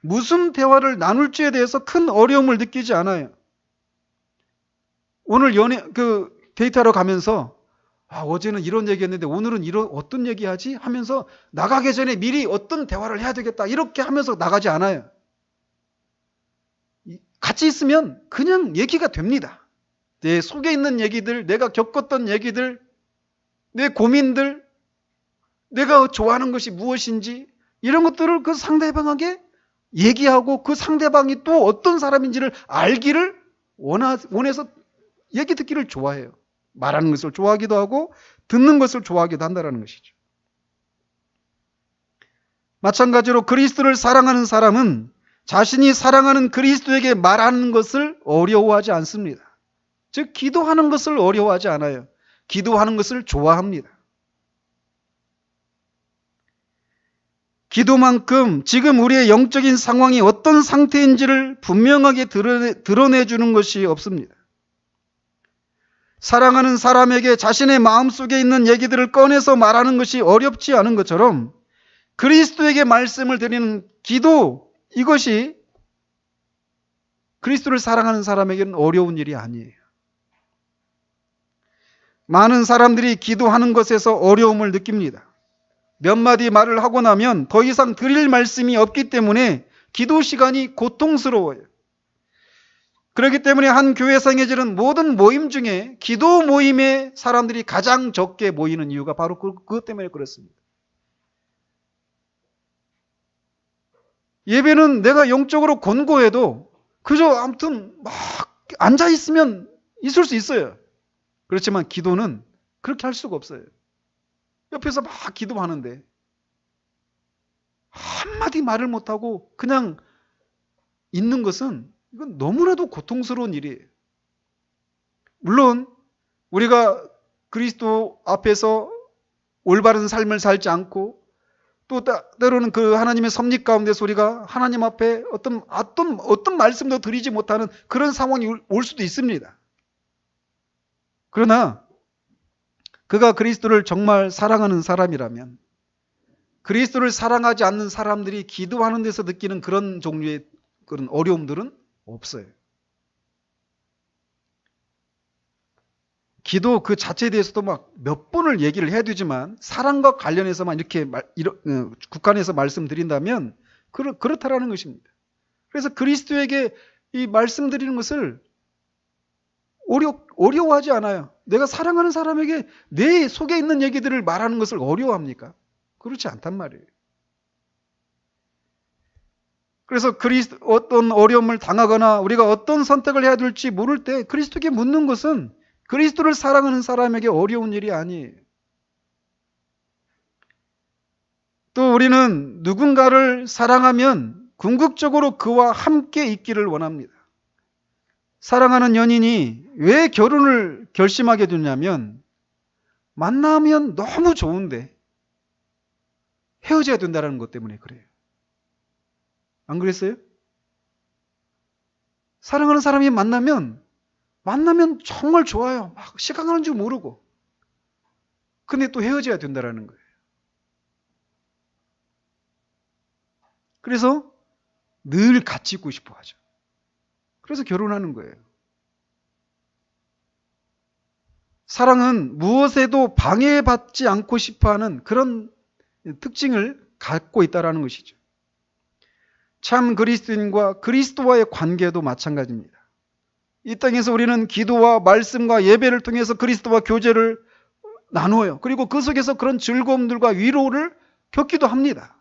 무슨 대화를 나눌지에 대해서 큰 어려움을 느끼지 않아요. 오늘 데이트하러 가면서 어제는 이런 얘기했는데 오늘은 어떤 얘기하지? 하면서 나가기 전에 미리 어떤 대화를 해야 되겠다. 이렇게 하면서 나가지 않아요. 같이 있으면 그냥 얘기가 됩니다. 내 속에 있는 얘기들, 내가 겪었던 얘기들, 내 고민들, 내가 좋아하는 것이 무엇인지 이런 것들을 그 상대방에게 얘기하고 그 상대방이 또 어떤 사람인지를 알기를 원해서 얘기 듣기를 좋아해요. 말하는 것을 좋아하기도 하고 듣는 것을 좋아하기도 한다는 것이죠. 마찬가지로 그리스도를 사랑하는 사람은 자신이 사랑하는 그리스도에게 말하는 것을 어려워하지 않습니다. 즉 기도하는 것을 어려워하지 않아요. 기도하는 것을 좋아합니다. 기도만큼 지금 우리의 영적인 상황이 어떤 상태인지를 분명하게 드러내주는 것이 없습니다. 사랑하는 사람에게 자신의 마음속에 있는 얘기들을 꺼내서 말하는 것이 어렵지 않은 것처럼 그리스도에게 말씀을 드리는 기도, 이것이 그리스도를 사랑하는 사람에게는 어려운 일이 아니에요. 많은 사람들이 기도하는 것에서 어려움을 느낍니다. 몇 마디 말을 하고 나면 더 이상 드릴 말씀이 없기 때문에 기도 시간이 고통스러워요. 그렇기 때문에 한 교회상에 지는 모든 모임 중에 기도 모임에 사람들이 가장 적게 모이는 이유가 바로 그것 때문에 그렇습니다. 예배는 내가 영적으로 권고해도 그저 아무튼 막 앉아있으면 있을 수 있어요. 그렇지만 기도는 그렇게 할 수가 없어요. 옆에서 막 기도하는데 한마디 말을 못하고 그냥 있는 것은 이건 너무나도 고통스러운 일이에요. 물론 우리가 그리스도 앞에서 올바른 삶을 살지 않고 또 때로는 그 하나님의 섭리 가운데서 우리가 하나님 앞에 어떤 말씀도 드리지 못하는 그런 상황이 올 수도 있습니다. 그러나 그가 그리스도를 정말 사랑하는 사람이라면 그리스도를 사랑하지 않는 사람들이 기도하는 데서 느끼는 그런 종류의 그런 어려움들은 없어요. 기도 그 자체에 대해서도 막 몇 번을 얘기를 해야 되지만 사랑과 관련해서만 이렇게 국한해서 말씀드린다면 그렇다라는 것입니다. 그래서 그리스도에게 이 말씀드리는 것을 어려워하지 않아요. 내가 사랑하는 사람에게 내 속에 있는 얘기들을 말하는 것을 어려워합니까? 그렇지 않단 말이에요. 그래서 어떤 어려움을 당하거나 우리가 어떤 선택을 해야 될지 모를 때 그리스도께 묻는 것은 그리스도를 사랑하는 사람에게 어려운 일이 아니에요. 또 우리는 누군가를 사랑하면 궁극적으로 그와 함께 있기를 원합니다. 사랑하는 연인이 왜 결혼을 결심하게 됐냐면 만나면 너무 좋은데 헤어져야 된다는 것 때문에 그래요. 안 그랬어요? 사랑하는 사람이 만나면 정말 좋아요. 막 시간 가는 줄 모르고. 근데 또 헤어져야 된다는 거예요. 그래서 늘 같이 있고 싶어 하죠. 그래서 결혼하는 거예요. 사랑은 무엇에도 방해받지 않고 싶어 하는 그런 특징을 갖고 있다는 것이죠. 참 그리스도인과 그리스도와의 관계도 마찬가지입니다. 이 땅에서 우리는 기도와 말씀과 예배를 통해서 그리스도와 교제를 나누어요. 그리고 그 속에서 그런 즐거움들과 위로를 겪기도 합니다.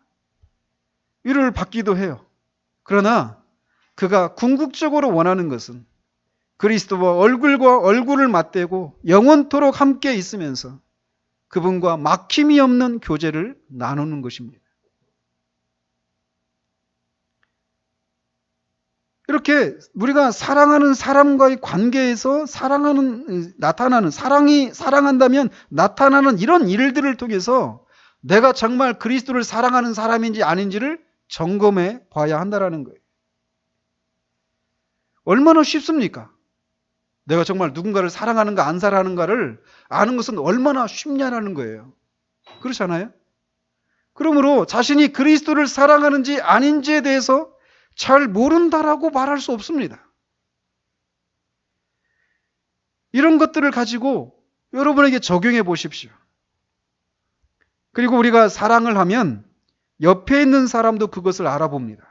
위로를 받기도 해요. 그러나 그가 궁극적으로 원하는 것은 그리스도와 얼굴과 얼굴을 맞대고 영원토록 함께 있으면서 그분과 막힘이 없는 교제를 나누는 것입니다. 이렇게 우리가 사랑하는 사람과의 관계에서 사랑한다면 나타나는 이런 일들을 통해서 내가 정말 그리스도를 사랑하는 사람인지 아닌지를 점검해 봐야 한다는 거예요. 얼마나 쉽습니까? 내가 정말 누군가를 사랑하는가 안 사랑하는가를 아는 것은 얼마나 쉽냐라는 거예요. 그렇지 않아요? 그러므로 자신이 그리스도를 사랑하는지 아닌지에 대해서 잘 모른다라고 말할 수 없습니다. 이런 것들을 가지고 여러분에게 적용해 보십시오. 그리고 우리가 사랑을 하면 옆에 있는 사람도 그것을 알아봅니다.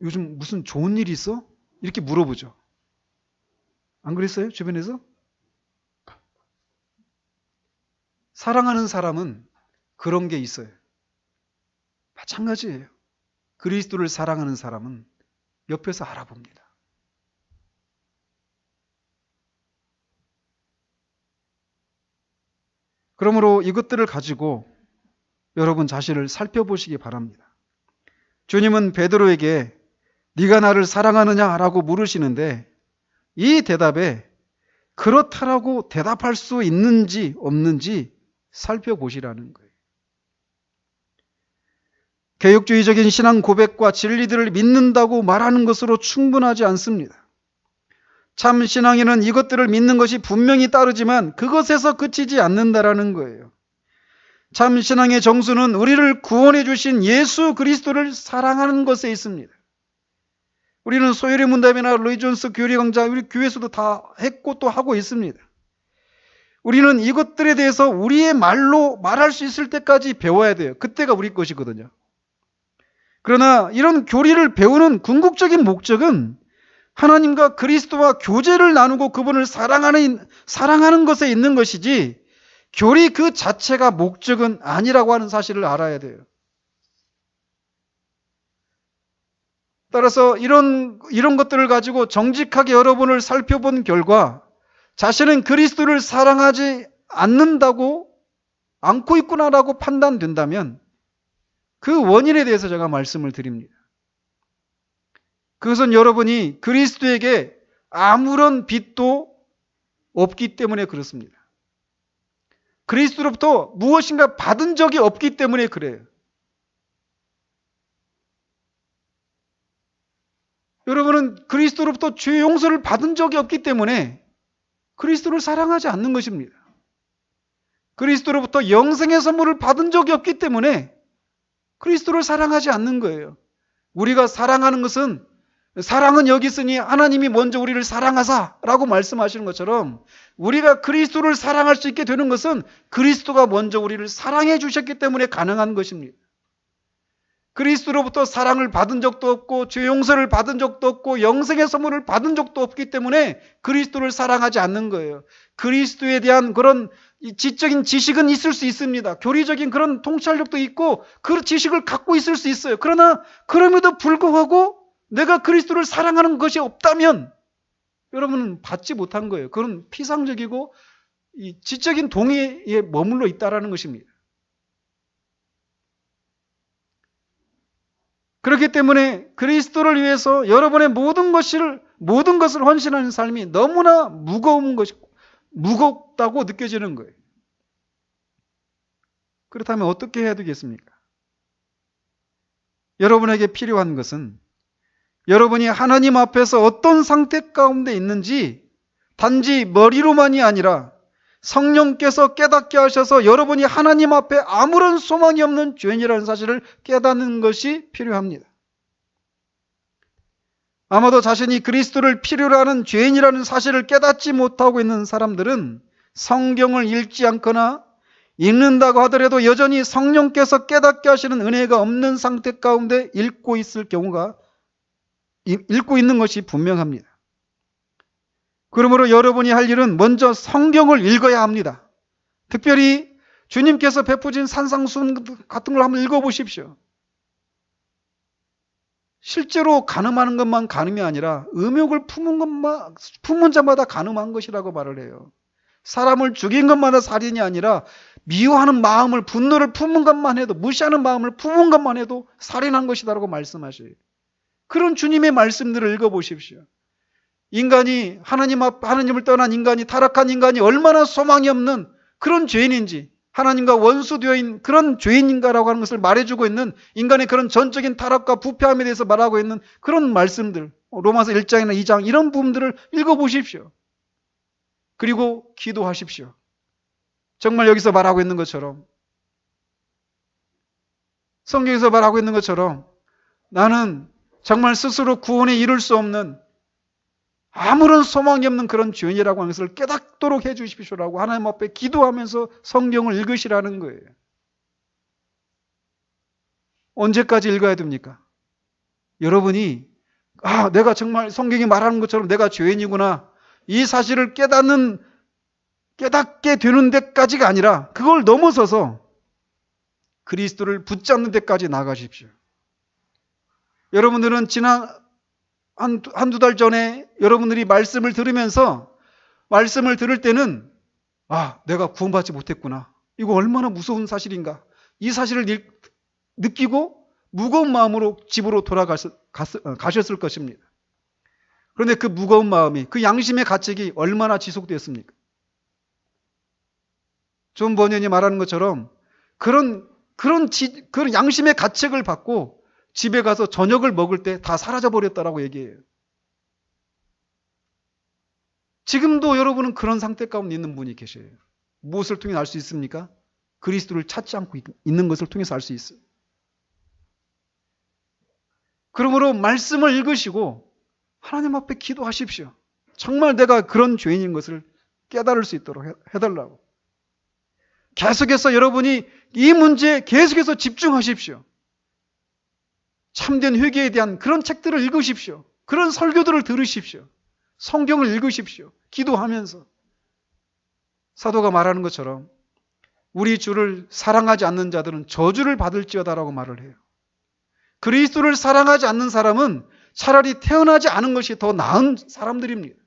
요즘 무슨 좋은 일 있어? 이렇게 물어보죠. 안 그랬어요? 주변에서? 사랑하는 사람은 그런 게 있어요. 마찬가지예요. 그리스도를 사랑하는 사람은 옆에서 알아봅니다. 그러므로 이것들을 가지고 여러분 자신을 살펴보시기 바랍니다. 주님은 베드로에게 네가 나를 사랑하느냐라고 물으시는데 이 대답에 그렇다라고 대답할 수 있는지 없는지 살펴보시라는 거예요. 개혁주의적인 신앙 고백과 진리들을 믿는다고 말하는 것으로 충분하지 않습니다. 참 신앙에는 이것들을 믿는 것이 분명히 따르지만 그것에서 그치지 않는다라는 거예요. 참 신앙의 정수는 우리를 구원해 주신 예수 그리스도를 사랑하는 것에 있습니다. 우리는 소요리 문답이나 로이 존스 교리 강좌 우리 교회에서도 다 했고 또 하고 있습니다. 우리는 이것들에 대해서 우리의 말로 말할 수 있을 때까지 배워야 돼요. 그때가 우리 것이거든요. 그러나 이런 교리를 배우는 궁극적인 목적은 하나님과 그리스도와 교제를 나누고 그분을 사랑하는 것에 있는 것이지 교리 그 자체가 목적은 아니라고 하는 사실을 알아야 돼요. 따라서 이런 것들을 가지고 정직하게 여러분을 살펴본 결과 자신은 그리스도를 사랑하지 않고 있구나라고 판단된다면 그 원인에 대해서 제가 말씀을 드립니다. 그것은 여러분이 그리스도에게 아무런 빚도 없기 때문에 그렇습니다. 그리스도로부터 무엇인가 받은 적이 없기 때문에 그래요. 여러분은 그리스도로부터 죄 용서를 받은 적이 없기 때문에 그리스도를 사랑하지 않는 것입니다. 그리스도로부터 영생의 선물을 받은 적이 없기 때문에 그리스도를 사랑하지 않는 거예요. 우리가 사랑하는 것은 사랑은 여기 있으니 하나님이 먼저 우리를 사랑하사라고 말씀하시는 것처럼 우리가 그리스도를 사랑할 수 있게 되는 것은 그리스도가 먼저 우리를 사랑해 주셨기 때문에 가능한 것입니다. 그리스도로부터 사랑을 받은 적도 없고 죄 용서를 받은 적도 없고 영생의 선물을 받은 적도 없기 때문에 그리스도를 사랑하지 않는 거예요. 그리스도에 대한 그런 지적인 지식은 있을 수 있습니다. 교리적인 그런 통찰력도 있고 그 지식을 갖고 있을 수 있어요. 그러나 그럼에도 불구하고 내가 그리스도를 사랑하는 것이 없다면 여러분은 받지 못한 거예요. 그런 피상적이고 지적인 동의에 머물러 있다라는 것입니다. 그렇기 때문에 그리스도를 위해서 여러분의 모든 것을 헌신하는 삶이 너무나 무겁다고 느껴지는 거예요. 그렇다면 어떻게 해야 되겠습니까? 여러분에게 필요한 것은 여러분이 하나님 앞에서 어떤 상태 가운데 있는지 단지 머리로만이 아니라 성령께서 깨닫게 하셔서 여러분이 하나님 앞에 아무런 소망이 없는 죄인이라는 사실을 깨닫는 것이 필요합니다. 아마도 자신이 그리스도를 필요로 하는 죄인이라는 사실을 깨닫지 못하고 있는 사람들은 성경을 읽지 않거나 읽는다고 하더라도 여전히 성령께서 깨닫게 하시는 은혜가 없는 상태 가운데 읽고 있는 것이 분명합니다. 그러므로 여러분이 할 일은 먼저 성경을 읽어야 합니다. 특별히 주님께서 베푸신 산상수훈 같은 걸 한번 읽어보십시오. 실제로 간음하는 것만 간음이 아니라 음욕을 품은 자마다 간음한 것이라고 말을 해요. 사람을 죽인 것마다 살인이 아니라 미워하는 마음을 분노를 품은 것만 해도 무시하는 마음을 품은 것만 해도 살인한 것이다라고 말씀하셔요. 그런 주님의 말씀들을 읽어보십시오. 인간이 하나님을 떠난 인간이 타락한 인간이 얼마나 소망이 없는 그런 죄인인지 하나님과 원수되어 있는 그런 죄인인가라고 하는 것을 말해주고 있는 인간의 그런 전적인 타락과 부패함에 대해서 말하고 있는 그런 말씀들 로마서 1장이나 2장 이런 부분들을 읽어보십시오. 그리고 기도하십시오. 정말 여기서 말하고 있는 것처럼 성경에서 말하고 있는 것처럼 나는 정말 스스로 구원에 이룰 수 없는 아무런 소망이 없는 그런 죄인이라고 하는 것을 깨닫도록 해 주십시오라고 하나님 앞에 기도하면서 성경을 읽으시라는 거예요. 언제까지 읽어야 됩니까? 여러분이 내가 정말 성경이 말하는 것처럼 내가 죄인이구나, 이 사실을 깨닫게 되는 데까지가 아니라 그걸 넘어서서 그리스도를 붙잡는 데까지 나가십시오. 여러분들은 지난 한두 달 전에 여러분들이 말씀을 들으면서 말씀을 들을 때는 내가 구원받지 못했구나, 이거 얼마나 무서운 사실인가, 이 사실을 느끼고 무거운 마음으로 집으로 가셨을 것입니다. 그런데 그 무거운 마음이, 그 양심의 가책이 얼마나 지속되었습니까? 존 버년이 말하는 것처럼 그런 양심의 가책을 받고 집에 가서 저녁을 먹을 때 다 사라져버렸다라고 얘기해요. 지금도 여러분은 그런 상태 가운데 있는 분이 계셔요. 무엇을 통해 알 수 있습니까? 그리스도를 찾지 않고 있는 것을 통해서 알 수 있어요. 그러므로 말씀을 읽으시고 하나님 앞에 기도하십시오. 정말 내가 그런 죄인인 것을 깨달을 수 있도록 해달라고. 계속해서 여러분이 이 문제에 계속해서 집중하십시오. 참된 회개에 대한 그런 책들을 읽으십시오. 그런 설교들을 들으십시오. 성경을 읽으십시오. 기도하면서. 사도가 말하는 것처럼 우리 주를 사랑하지 않는 자들은 저주를 받을지어다라고 말을 해요. 그리스도를 사랑하지 않는 사람은 차라리 태어나지 않은 것이 더 나은 사람들입니다.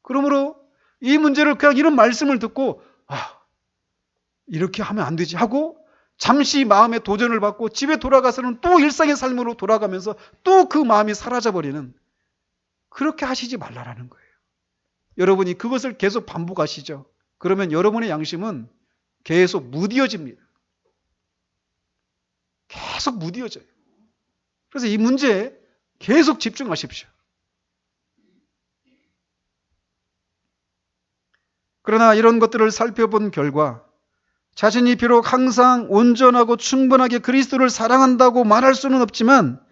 그러므로 이 문제를 그냥 이런 말씀을 듣고 이렇게 하면 안 되지 하고 잠시 마음의 도전을 받고 집에 돌아가서는 또 일상의 삶으로 돌아가면서 또 그 마음이 사라져버리는, 그렇게 하시지 말라라는 거예요. 여러분이 그것을 계속 반복하시죠. 그러면 여러분의 양심은 계속 무디어집니다. 계속 무디어져요. 그래서 이 문제에 계속 집중하십시오. 그러나 이런 것들을 살펴본 결과 자신이 비록 항상 온전하고 충분하게 그리스도를 사랑한다고 말할 수는 없지만,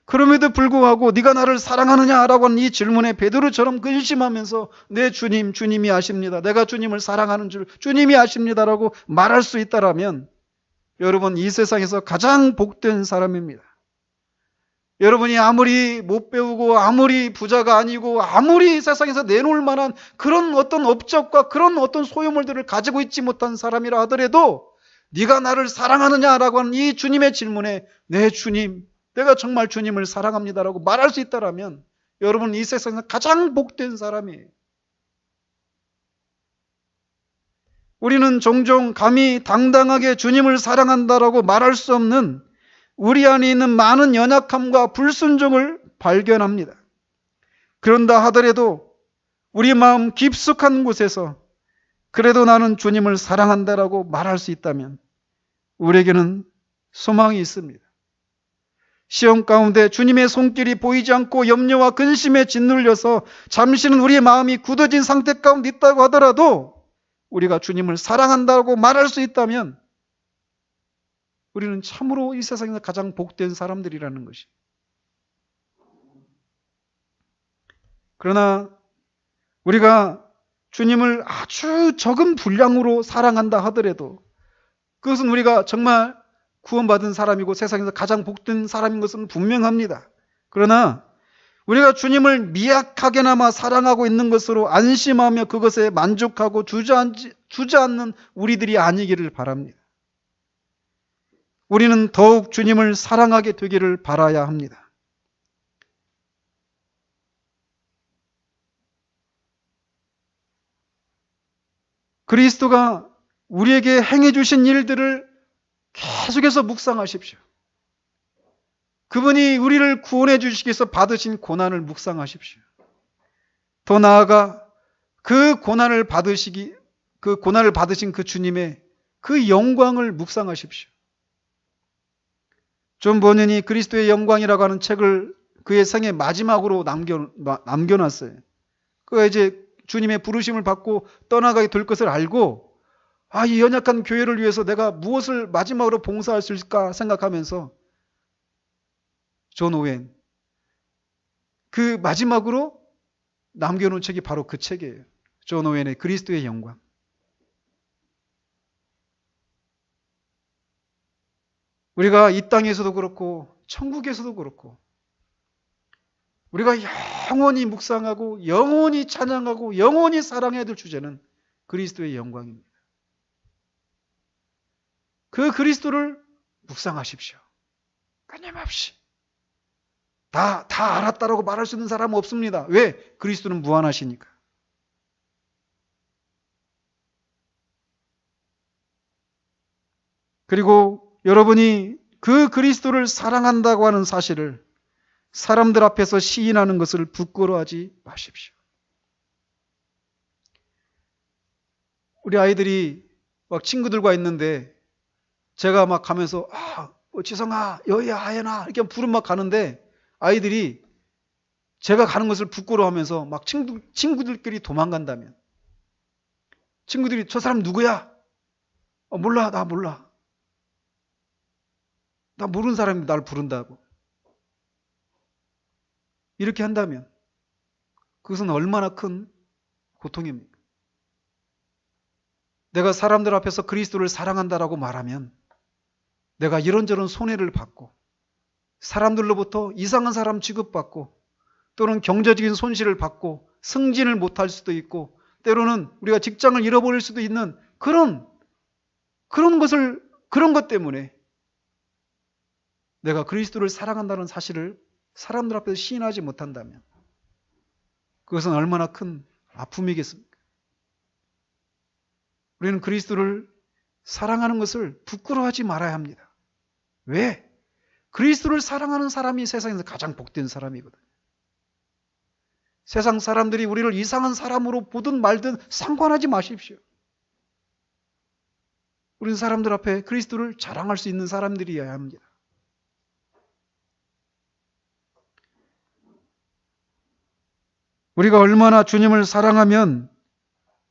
그럼에도 불구하고 네가 나를 사랑하느냐라고 하는 이 질문에 베드로처럼 근심하면서 내 주님, 주님이 아십니다, 내가 주님을 사랑하는 줄 주님이 아십니다라고 말할 수 있다라면 여러분, 이 세상에서 가장 복된 사람입니다. 여러분이 아무리 못 배우고 아무리 부자가 아니고 아무리 세상에서 내놓을 만한 그런 어떤 업적과 그런 어떤 소유물들을 가지고 있지 못한 사람이라 하더라도 네가 나를 사랑하느냐라고 하는 이 주님의 질문에 네 주님, 내가 정말 주님을 사랑합니다라고 말할 수 있다라면 여러분, 이 세상에서 가장 복된 사람이에요. 우리는 종종 감히 당당하게 주님을 사랑한다라고 말할 수 없는 우리 안에 있는 많은 연약함과 불순종을 발견합니다. 그런다 하더라도 우리 마음 깊숙한 곳에서 그래도 나는 주님을 사랑한다라고 말할 수 있다면 우리에게는 소망이 있습니다. 시험 가운데 주님의 손길이 보이지 않고 염려와 근심에 짓눌려서 잠시는 우리의 마음이 굳어진 상태 가운데 있다고 하더라도 우리가 주님을 사랑한다고 말할 수 있다면 우리는 참으로 이 세상에서 가장 복된 사람들이라는 것이. 그러나 우리가 주님을 아주 적은 분량으로 사랑한다 하더라도 그것은 우리가 정말 구원받은 사람이고 세상에서 가장 복된 사람인 것은 분명합니다. 그러나 우리가 주님을 미약하게나마 사랑하고 있는 것으로 안심하며 그것에 만족하고 주저앉는 우리들이 아니기를 바랍니다. 우리는 더욱 주님을 사랑하게 되기를 바라야 합니다. 그리스도가 우리에게 행해 주신 일들을 계속해서 묵상하십시오. 그분이 우리를 구원해 주시기 위해서 받으신 고난을 묵상하십시오. 더 나아가 그 고난을 받으신 그 주님의 그 영광을 묵상하십시오. 존 버년이 그리스도의 영광이라고 하는 책을 그의 생의 마지막으로 남겨놨어요. 그가 이제 주님의 부르심을 받고 떠나가게 될 것을 알고 이 연약한 교회를 위해서 내가 무엇을 마지막으로 봉사할 수 있을까 생각하면서 존 오웬, 그 마지막으로 남겨놓은 책이 바로 그 책이에요. 존 오웬의 그리스도의 영광. 우리가 이 땅에서도 그렇고 천국에서도 그렇고 우리가 영원히 묵상하고 영원히 찬양하고 영원히 사랑해야 될 주제는 그리스도의 영광입니다. 그 그리스도를 묵상하십시오. 끊임없이. 다 알았다라고 말할 수 있는 사람은 없습니다. 왜? 그리스도는 무한하시니까. 그리고 여러분이 그 그리스도를 사랑한다고 하는 사실을 사람들 앞에서 시인하는 것을 부끄러워하지 마십시오. 우리 아이들이 막 친구들과 있는데 제가 막 가면서 지성아, 여희야, 하연아 이렇게 부르면 막 가는데 아이들이 제가 가는 것을 부끄러워하면서 막 친구들끼리 도망간다면 친구들이 저 사람 누구야? 몰라, 나 몰라. 나 모르는 사람이 나를 부른다고. 이렇게 한다면 그것은 얼마나 큰 고통입니까? 내가 사람들 앞에서 그리스도를 사랑한다라고 말하면 내가 이런저런 손해를 받고 사람들로부터 이상한 사람 취급받고 또는 경제적인 손실을 받고 승진을 못할 수도 있고 때로는 우리가 직장을 잃어버릴 수도 있는 그런 것 때문에 내가 그리스도를 사랑한다는 사실을 사람들 앞에서 시인하지 못한다면 그것은 얼마나 큰 아픔이겠습니까? 우리는 그리스도를 사랑하는 것을 부끄러워하지 말아야 합니다. 왜? 그리스도를 사랑하는 사람이 세상에서 가장 복된 사람이거든요. 세상 사람들이 우리를 이상한 사람으로 보든 말든 상관하지 마십시오. 우리는 사람들 앞에 그리스도를 자랑할 수 있는 사람들이어야 합니다. 우리가 얼마나 주님을 사랑하면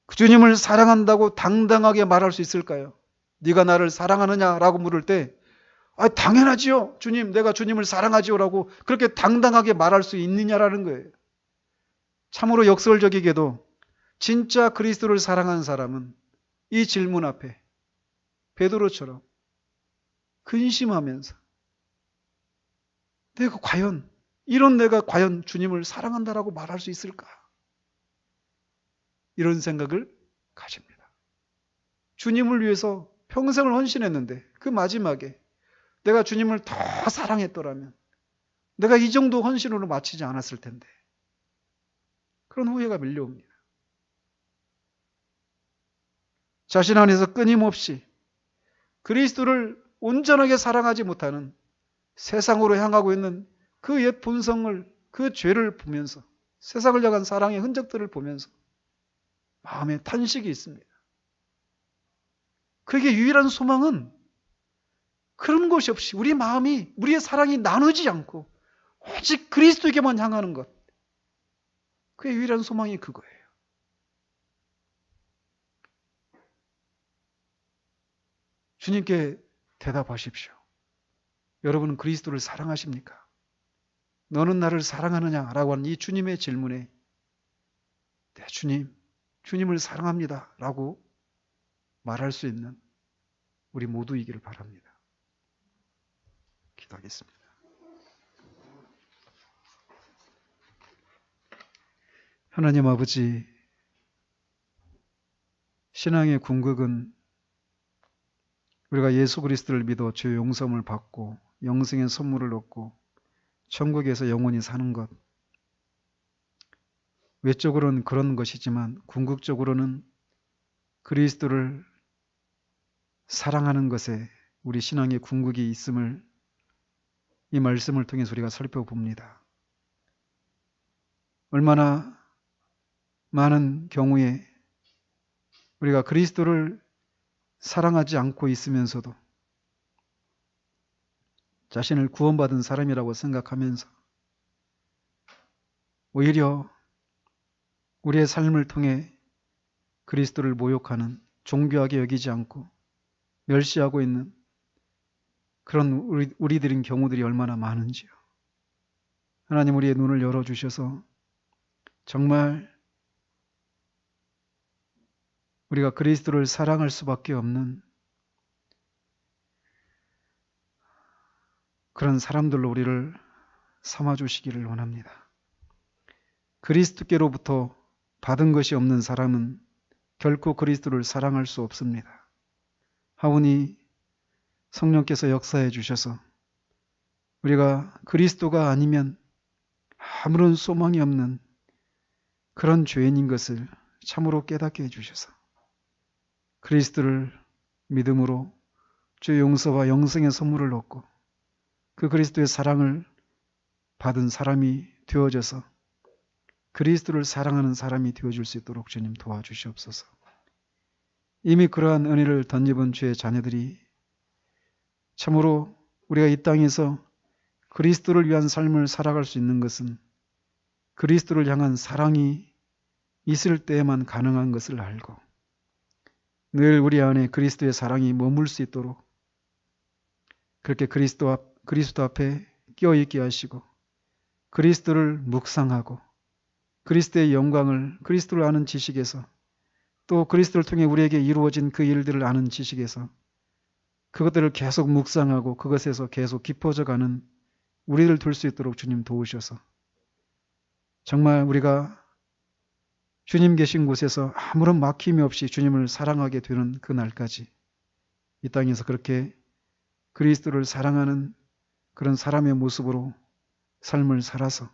그 주님을 사랑한다고 당당하게 말할 수 있을까요? 네가 나를 사랑하느냐라고 물을 때 당연하지요. 주님, 내가 주님을 사랑하지요라고 그렇게 당당하게 말할 수 있느냐라는 거예요. 참으로 역설적이게도 진짜 그리스도를 사랑하는 사람은 이 질문 앞에 베드로처럼 근심하면서 내가 과연 주님을 사랑한다라고 말할 수 있을까? 이런 생각을 가집니다. 주님을 위해서 평생을 헌신했는데 그 마지막에 내가 주님을 더 사랑했더라면 내가 이 정도 헌신으로 마치지 않았을 텐데 그런 후회가 밀려옵니다. 자신 안에서 끊임없이 그리스도를 온전하게 사랑하지 못하는 세상으로 향하고 있는 그 옛 본성을, 그 죄를 보면서 세상을 향한 사랑의 흔적들을 보면서 마음에 탄식이 있습니다. 그에게 유일한 소망은 그런 것이 없이 우리의 사랑이 나누지 않고 오직 그리스도에게만 향하는 것. 그의 유일한 소망이 그거예요. 주님께 대답하십시오. 여러분은 그리스도를 사랑하십니까? 너는 나를 사랑하느냐? 라고 하는 이 주님의 질문에 네, 주님을 사랑합니다. 라고 말할 수 있는 우리 모두이기를 바랍니다. 기도하겠습니다. 하나님 아버지, 신앙의 궁극은 우리가 예수 그리스도를 믿어 죄 용서함을 받고 영생의 선물을 얻고 천국에서 영원히 사는 것. 외적으로는 그런 것이지만 궁극적으로는 그리스도를 사랑하는 것에 우리 신앙의 궁극이 있음을 이 말씀을 통해서 우리가 살펴봅니다. 얼마나 많은 경우에 우리가 그리스도를 사랑하지 않고 있으면서도 자신을 구원받은 사람이라고 생각하면서 오히려 우리의 삶을 통해 그리스도를 모욕하는, 존귀하게 여기지 않고 멸시하고 있는 그런 우리들인 경우들이 얼마나 많은지요. 하나님 우리의 눈을 열어주셔서 정말 우리가 그리스도를 사랑할 수밖에 없는 그런 사람들로 우리를 삼아주시기를 원합니다. 그리스도께로부터 받은 것이 없는 사람은 결코 그리스도를 사랑할 수 없습니다. 하오니 성령께서 역사해 주셔서 우리가 그리스도가 아니면 아무런 소망이 없는 그런 죄인인 것을 참으로 깨닫게 해주셔서 그리스도를 믿음으로 주의 용서와 영생의 선물을 얻고 그 그리스도의 사랑을 받은 사람이 되어져서 그리스도를 사랑하는 사람이 되어줄 수 있도록 주님 도와주시옵소서. 이미 그러한 은혜를 덧입은 주의 자녀들이 참으로 우리가 이 땅에서 그리스도를 위한 삶을 살아갈 수 있는 것은 그리스도를 향한 사랑이 있을 때에만 가능한 것을 알고 늘 우리 안에 그리스도의 사랑이 머물 수 있도록 그렇게 그리스도 앞에 끼어있게 하시고 그리스도를 묵상하고 그리스도의 영광을 그리스도를 아는 지식에서 또 그리스도를 통해 우리에게 이루어진 그 일들을 아는 지식에서 그것들을 계속 묵상하고 그것에서 계속 깊어져가는 우리를 둘 수 있도록 주님 도우셔서 정말 우리가 주님 계신 곳에서 아무런 막힘이 없이 주님을 사랑하게 되는 그 날까지 이 땅에서 그렇게 그리스도를 사랑하는 그런 사람의 모습으로 삶을 살아서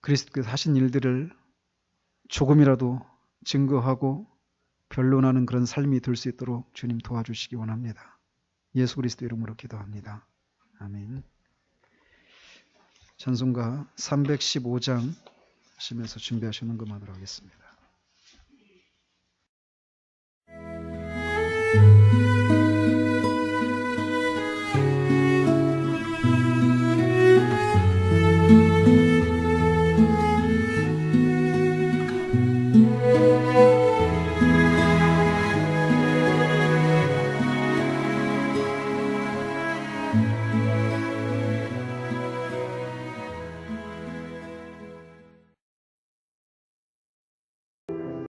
그리스도께서 하신 일들을 조금이라도 증거하고 변론하는 그런 삶이 될 수 있도록 주님 도와주시기 원합니다. 예수 그리스도 이름으로 기도합니다. 아멘. 찬송가 315장 하시면서 준비하시는 것만으로 하겠습니다.